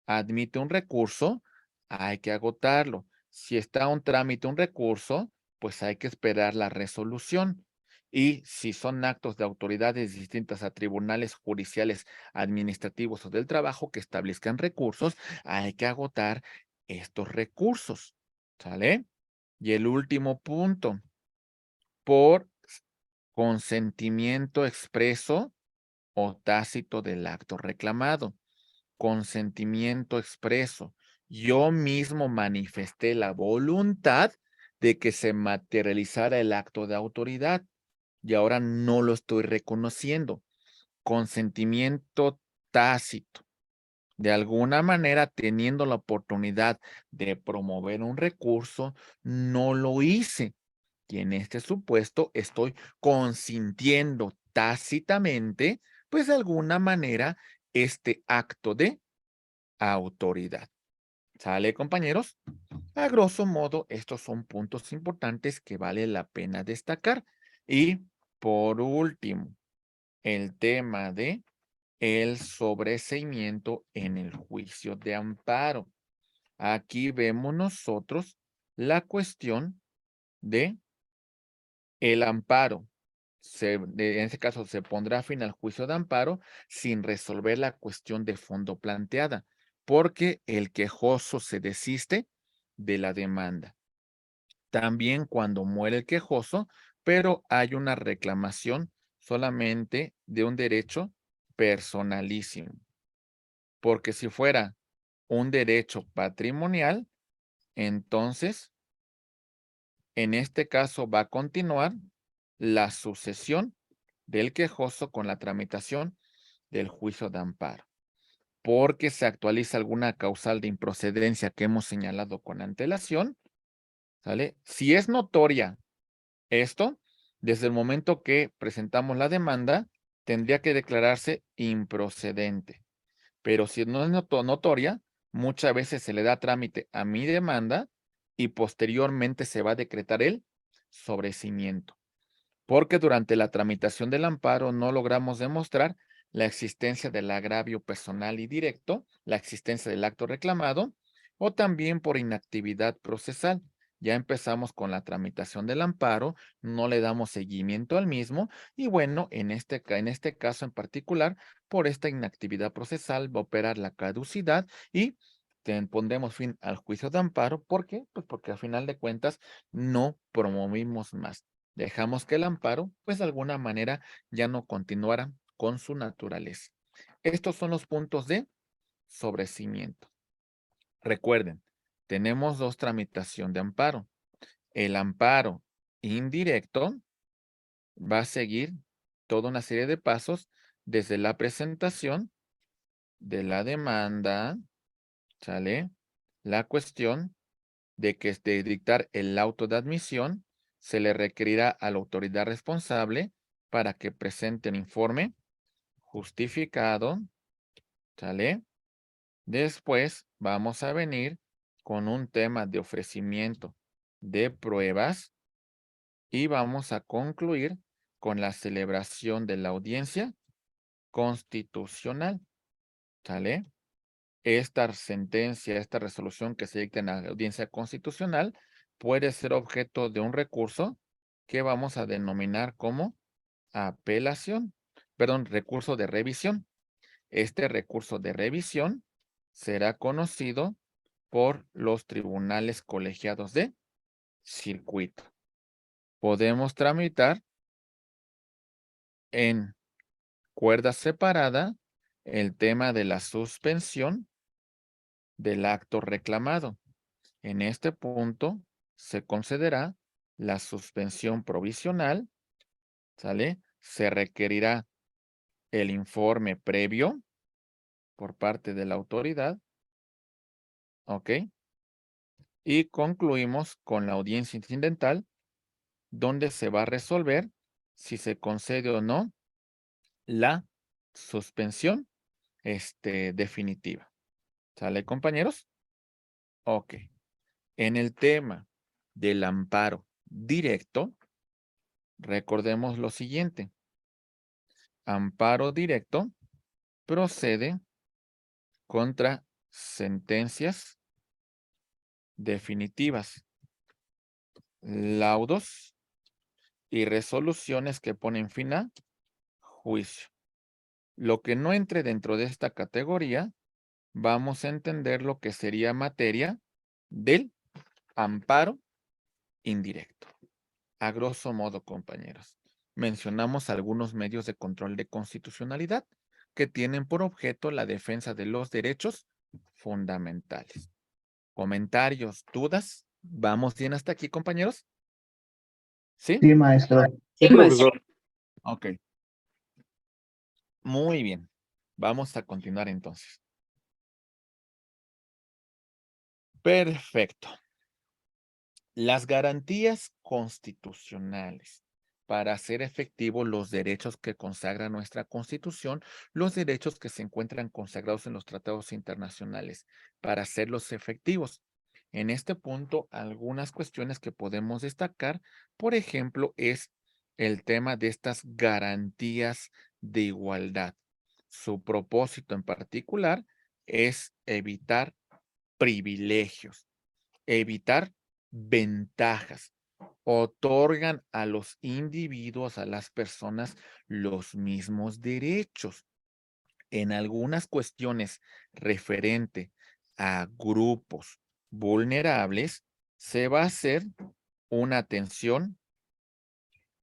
admite un recurso, hay que agotarlo. Si está un trámite, un recurso, pues hay que esperar la resolución. Y si son actos de autoridades distintas a tribunales judiciales, administrativos o del trabajo que establezcan recursos, hay que agotar estos recursos. ¿Sale? Y el último punto, por consentimiento expreso o tácito del acto reclamado. Consentimiento expreso. Yo mismo manifesté la voluntad de que se materializara el acto de autoridad y ahora no lo estoy reconociendo. Consentimiento tácito. De alguna manera, teniendo la oportunidad de promover un recurso, no lo hice. Y en este supuesto estoy consintiendo tácitamente, pues de alguna manera, este acto de autoridad. ¿Sale, compañeros? A grosso modo, estos son puntos importantes que vale la pena destacar. Y por último, el tema de el sobreseimiento en el juicio de amparo. Aquí vemos nosotros la cuestión de el amparo. En este caso, se pondrá fin al juicio de amparo sin resolver la cuestión de fondo planteada, porque el quejoso se desiste de la demanda. También cuando muere el quejoso, pero hay una reclamación solamente de un derecho personalísimo. Porque si fuera un derecho patrimonial, entonces, en este caso va a continuar la sucesión del quejoso con la tramitación del juicio de amparo, porque se actualiza alguna causal de improcedencia que hemos señalado con antelación, ¿sale? Si es notoria esto, desde el momento que presentamos la demanda, tendría que declararse improcedente. Pero si no es notoria, muchas veces se le da trámite a mi demanda y posteriormente se va a decretar el sobreseimiento. Porque durante la tramitación del amparo no logramos demostrar la existencia del agravio personal y directo, la existencia del acto reclamado, o también por inactividad procesal. ya empezamos con la tramitación del amparo, no le damos seguimiento al mismo y bueno, en este caso en particular, por esta inactividad procesal va a operar la caducidad y pondremos fin al juicio de amparo. ¿Por qué? Pues porque a final de cuentas no promovimos más. Dejamos que el amparo, pues de alguna manera, ya no continuara con su naturaleza. Estos son los puntos de sobrecimiento. Recuerden, tenemos dos tramitación de amparo. El amparo indirecto va a seguir toda una serie de pasos desde la presentación de la demanda, ¿sale? La cuestión de que de dictar el auto de admisión, se le requerirá a la autoridad responsable para que presente un informe justificado, ¿sale? Después vamos a venir con un tema de ofrecimiento de pruebas y vamos a concluir con la celebración de la audiencia constitucional, ¿sale? Esta sentencia, esta resolución que se dicta en la audiencia constitucional puede ser objeto de un recurso que vamos a denominar como apelación, perdón, recurso de revisión. Este recurso de revisión será conocido por los tribunales colegiados de circuito. Podemos tramitar en cuerda separada el tema de la suspensión del acto reclamado. En este punto se concederá la suspensión provisional, ¿sale? Se requerirá el informe previo por parte de la autoridad, ¿ok? Y concluimos con la audiencia incidental, donde se va a resolver si se concede o no la suspensión definitiva. ¿Sale, compañeros? Ok. En el tema del amparo directo, recordemos lo siguiente. Amparo directo procede contra sentencias definitivas, laudos y resoluciones que ponen fin a juicio. Lo que no entre dentro de esta categoría, vamos a entender lo que sería materia del amparo indirecto. A grosso modo, compañeros, mencionamos algunos medios de control de constitucionalidad que tienen por objeto la defensa de los derechos fundamentales. ¿Comentarios, dudas? ¿Vamos bien hasta aquí, compañeros? ¿Sí?
Sí, maestro.
Sí, maestro.
Ok. Muy bien. Vamos a continuar entonces. Perfecto. Las garantías constitucionales para hacer efectivos los derechos que consagra nuestra Constitución, los derechos que se encuentran consagrados en los tratados internacionales, para hacerlos efectivos. En este punto, algunas cuestiones que podemos destacar, por ejemplo, es el tema de estas garantías de igualdad. Su propósito en particular es evitar privilegios, evitar ventajas. Otorgan a los individuos, a las personas, los mismos derechos. En algunas cuestiones referente a grupos vulnerables, se va a hacer una atención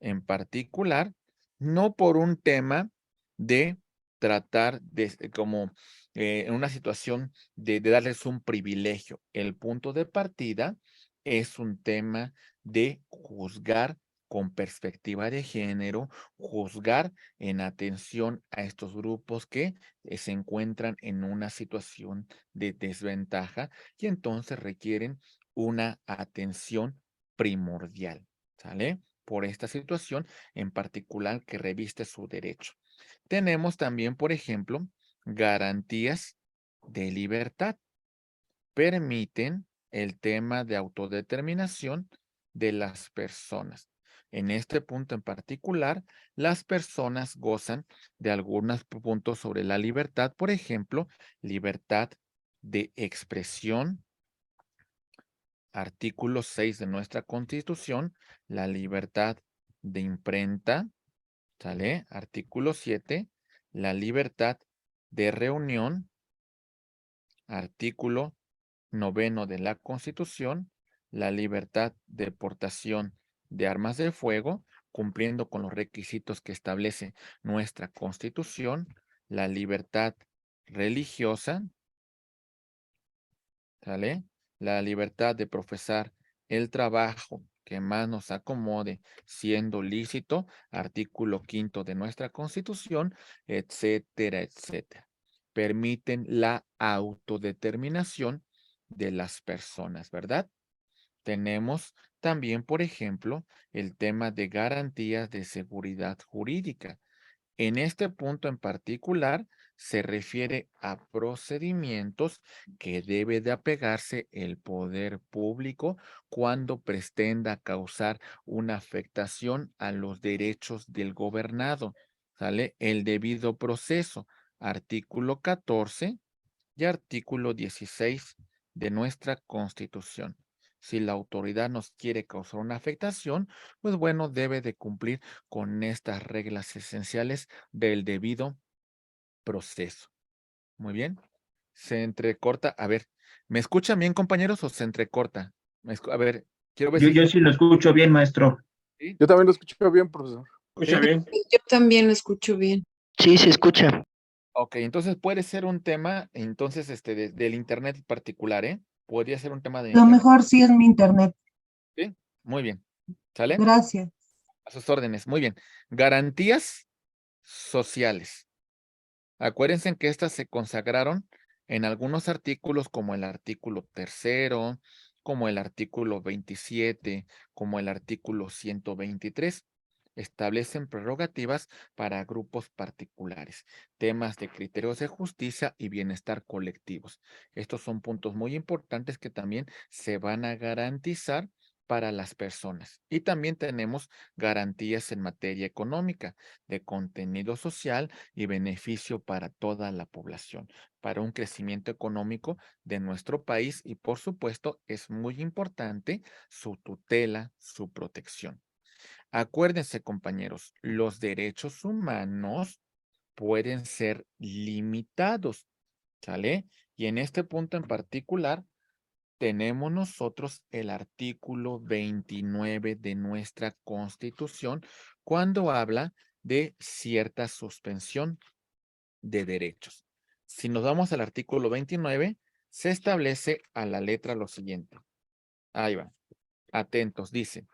en particular, no por un tema de tratar de como en una situación de darles un privilegio. El punto de partida es un tema de juzgar con perspectiva de género, juzgar en atención a estos grupos que se encuentran en una situación de desventaja y entonces requieren una atención primordial, ¿sale? Por esta situación en particular que reviste su derecho. Tenemos también, por ejemplo, garantías de libertad. Permiten el tema de autodeterminación de las personas. En este punto en particular, las personas gozan de algunos puntos sobre la libertad, por ejemplo, libertad de expresión, Artículo 6 de nuestra Constitución, la libertad de imprenta, ¿sale? Artículo 7, la libertad de reunión. Artículo 9 de la Constitución, la libertad de portación de armas de fuego, cumpliendo con los requisitos que establece nuestra Constitución, la libertad religiosa, ¿sale? La libertad de profesar el trabajo que más nos acomode, siendo lícito, artículo 5 de nuestra Constitución, etcétera, etcétera. Permiten la autodeterminación de las personas, ¿verdad? Tenemos también, por ejemplo, el tema de garantías de seguridad jurídica. En este punto en particular, se refiere a procedimientos que debe de apegarse el poder público cuando pretenda causar una afectación a los derechos del gobernado. ¿Sale? El debido proceso, artículo 14 y artículo 16 de nuestra Constitución. Si la autoridad nos quiere causar una afectación, pues bueno, debe de cumplir con estas reglas esenciales del debido proceso. Muy bien. Se entrecorta. A ver, ¿me escuchan bien, compañeros, o se entrecorta? A ver, quiero ver si...
Yo sí lo escucho bien, maestro.
¿Sí?
Yo también lo escucho bien, profesor.
Escucha
¿Sí?
bien.
Yo también lo escucho bien.
Sí, se escucha.
Ok, entonces puede ser un tema, entonces, del internet particular, ¿eh? Podría ser un tema de
Lo
internet.
mejor sí es mi internet.
¿Sí? Muy bien. ¿Sale?
Gracias.
A sus órdenes. Muy bien. Garantías sociales. Acuérdense que estas se consagraron en algunos artículos como el artículo 3, como el artículo 27, como el artículo 123. Establecen prerrogativas para grupos particulares, temas de criterios de justicia y bienestar colectivos. Estos son puntos muy importantes que también se van a garantizar para las personas. Y también tenemos garantías en materia económica, de contenido social y beneficio para toda la población, para un crecimiento económico de nuestro país y, por supuesto, es muy importante su tutela, su protección. Acuérdense, compañeros, los derechos humanos pueden ser limitados, ¿sale? Y en este punto en particular, tenemos nosotros el artículo 29 de nuestra Constitución cuando habla de cierta suspensión de derechos. Si nos vamos al artículo 29, se establece a la letra lo siguiente. Ahí va. Atentos, dice.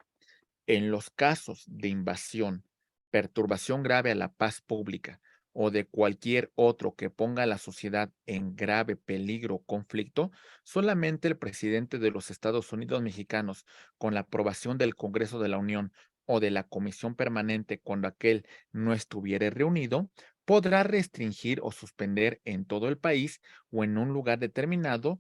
En los casos de invasión, perturbación grave a la paz pública o de cualquier otro que ponga a la sociedad en grave peligro o conflicto, solamente el presidente de los Estados Unidos mexicanos, con la aprobación del Congreso de la Unión o de la Comisión Permanente cuando aquel no estuviere reunido, podrá restringir o suspender en todo el país o en un lugar determinado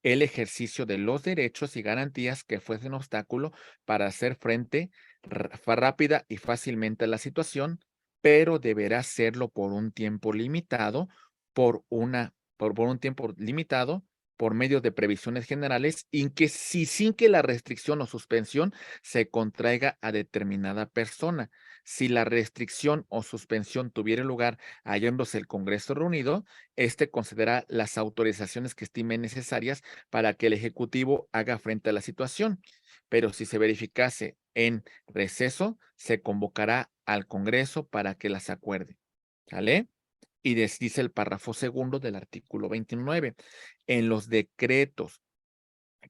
el ejercicio de los derechos y garantías que fuesen obstáculo para hacer frente rápida y fácilmente a la situación, pero deberá hacerlo por un tiempo limitado, por un tiempo limitado, por medio de previsiones generales, sin que la restricción o suspensión se contraiga a determinada persona. Si la restricción o suspensión tuviera lugar hallándose el Congreso reunido, concederá las autorizaciones que estime necesarias para que el Ejecutivo haga frente a la situación. Pero si se verificase en receso, se convocará al Congreso para que las acuerde. ¿Sale? Y dice el párrafo segundo del artículo 29. En los decretos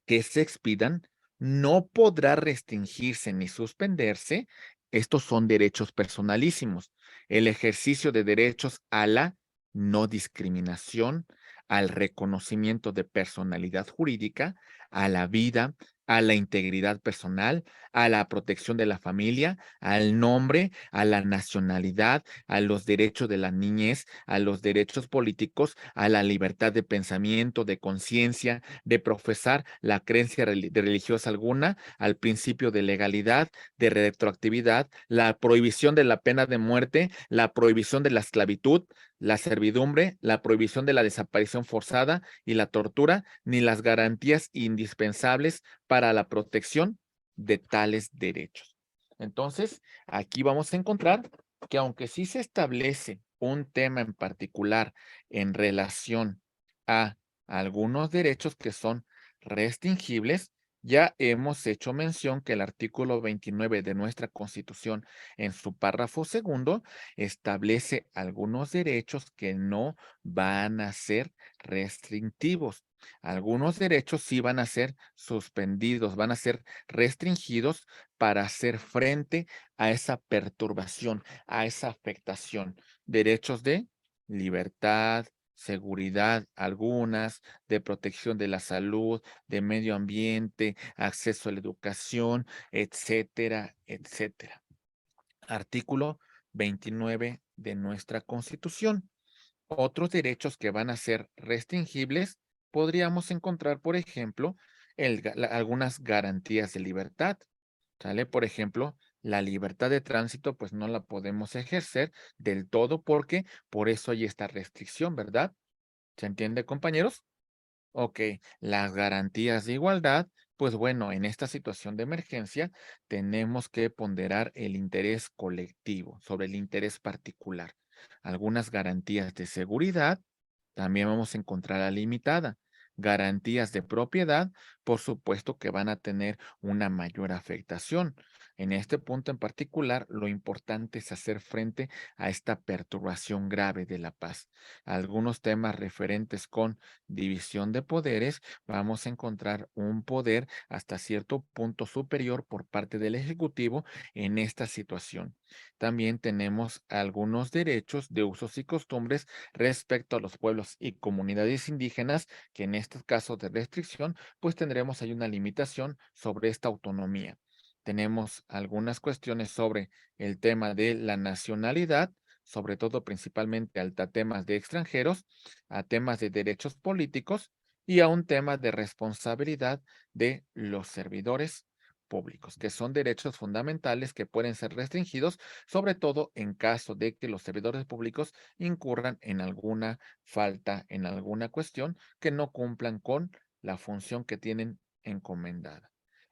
que se expidan, no podrá restringirse ni suspenderse. Estos son derechos personalísimos. El ejercicio de derechos a la no discriminación, al reconocimiento de personalidad jurídica, a la vida, a la integridad personal, a la protección de la familia, al nombre, a la nacionalidad, a los derechos de la niñez, a los derechos políticos, a la libertad de pensamiento, de conciencia, de profesar la creencia religiosa alguna, al principio de legalidad, de retroactividad, la prohibición de la pena de muerte, la prohibición de la esclavitud, la servidumbre, la prohibición de la desaparición forzada y la tortura, ni las garantías indispensables para la protección de tales derechos. Entonces, aquí vamos a encontrar que aunque sí se establece un tema en particular en relación a algunos derechos que son restringibles, ya hemos hecho mención que el artículo 29 de nuestra Constitución, en su párrafo segundo, establece algunos derechos que no van a ser restrictivos. Algunos derechos sí van a ser suspendidos, van a ser restringidos para hacer frente a esa perturbación, a esa afectación. Derechos de libertad, seguridad, algunas, de protección de la salud, de medio ambiente, acceso a la educación, etcétera, etcétera. Artículo 29 de nuestra Constitución. Otros derechos que van a ser restringibles, podríamos encontrar, por ejemplo, algunas garantías de libertad. ¿Sale? Por ejemplo, la libertad de tránsito, pues no la podemos ejercer del todo porque por eso hay esta restricción, ¿verdad? ¿Se entiende, compañeros? Ok, las garantías de igualdad, pues bueno, en esta situación de emergencia tenemos que ponderar el interés colectivo sobre el interés particular. Algunas garantías de seguridad también vamos a encontrar a limitada. Garantías de propiedad, por supuesto que van a tener una mayor afectación. En este punto en particular, lo importante es hacer frente a esta perturbación grave de la paz. Algunos temas referentes con división de poderes, vamos a encontrar un poder hasta cierto punto superior por parte del Ejecutivo en esta situación. También tenemos algunos derechos de usos y costumbres respecto a los pueblos y comunidades indígenas, que en estos casos de restricción, pues tendremos ahí una limitación sobre esta autonomía. Tenemos algunas cuestiones sobre el tema de la nacionalidad, sobre todo principalmente a temas de extranjeros, a temas de derechos políticos y a un tema de responsabilidad de los servidores públicos, que son derechos fundamentales que pueden ser restringidos, sobre todo en caso de que los servidores públicos incurran en alguna falta, en alguna cuestión que no cumplan con la función que tienen encomendada.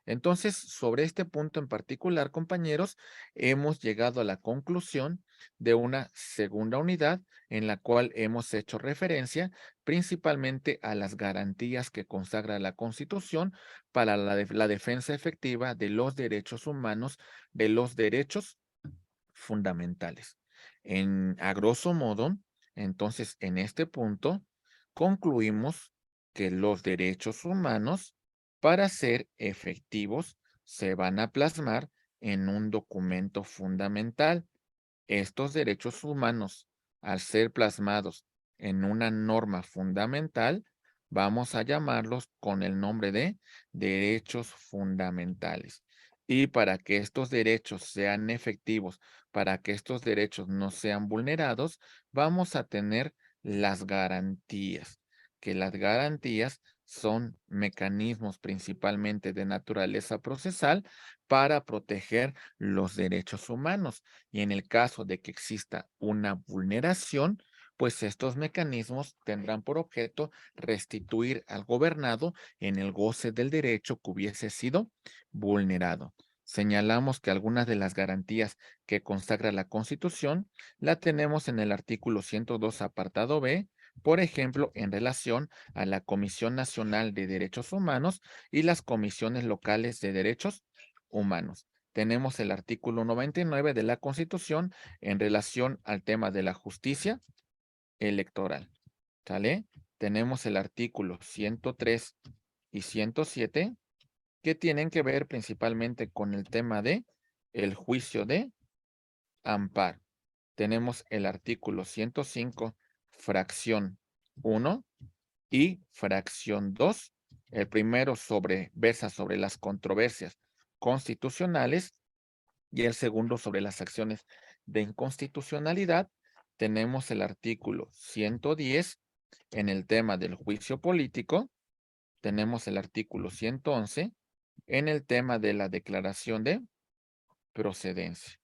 Entonces, sobre este punto en particular, compañeros, hemos llegado a la conclusión de una segunda unidad en la cual hemos hecho referencia principalmente a las garantías que consagra la Constitución para la defensa efectiva de los derechos humanos, de los derechos fundamentales. A grosso modo, entonces, en este punto, concluimos que los derechos humanos, para ser efectivos, se van a plasmar en un documento fundamental. Estos derechos humanos, al ser plasmados en una norma fundamental, vamos a llamarlos con el nombre de derechos fundamentales. Y para que estos derechos sean efectivos, para que estos derechos no sean vulnerados, vamos a tener las garantías, que las garantías son mecanismos principalmente de naturaleza procesal para proteger los derechos humanos. Y en el caso de que exista una vulneración, pues estos mecanismos tendrán por objeto restituir al gobernado en el goce del derecho que hubiese sido vulnerado. Señalamos que algunas de las garantías que consagra la Constitución la tenemos en el artículo 102, apartado B, por ejemplo, en relación a la Comisión Nacional de Derechos Humanos y las comisiones locales de derechos humanos. Tenemos el artículo 99 de la Constitución en relación al tema de la justicia electoral. ¿Sale? Tenemos el artículo 103 y 107 que tienen que ver principalmente con el tema de el juicio de amparo. Tenemos el artículo 105, fracción 1 y fracción 2. El primero versa sobre las controversias constitucionales y el segundo sobre las acciones de inconstitucionalidad. Tenemos el artículo 110 en el tema del juicio político. Tenemos el artículo 111 en el tema de la declaración de procedencia.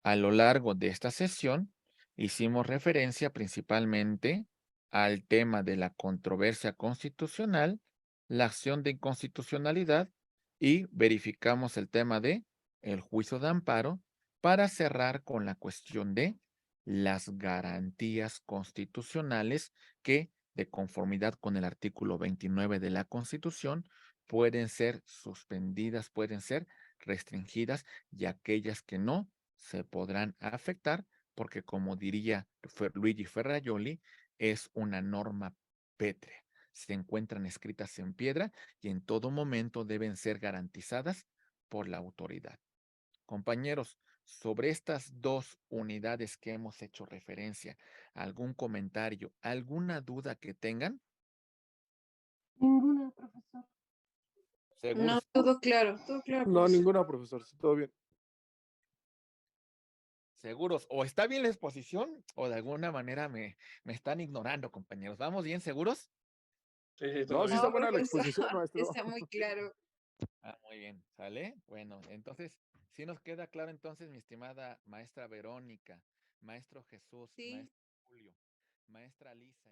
A lo largo de esta sesión hicimos referencia principalmente al tema de la controversia constitucional, la acción de inconstitucionalidad y verificamos el tema de el juicio de amparo para cerrar con la cuestión de las garantías constitucionales que, de conformidad con el artículo 29 de la Constitución, pueden ser suspendidas, pueden ser restringidas y aquellas que no se podrán afectar porque, como diría Luigi Ferrajoli, es una norma pétrea. Se encuentran escritas en piedra y en todo momento deben ser garantizadas por la autoridad. Compañeros, sobre estas dos unidades que hemos hecho referencia, ¿algún comentario, alguna duda que tengan?
Ninguna, profesor.
No,
¿Seguros?
todo claro,
No,
profesor.
ninguna, profesor. Sí, todo bien.
¿Seguros? O está bien la exposición o de alguna manera me están ignorando, compañeros. ¿Vamos bien seguros?
Sí, sí, está
No,
buena la
profesor,
exposición, maestro.
está muy claro.
Ah, muy bien, ¿sale? Bueno, entonces, sí nos queda claro entonces, mi estimada maestra Verónica, maestro Jesús,
Sí.
maestro Julio, maestra Lisa,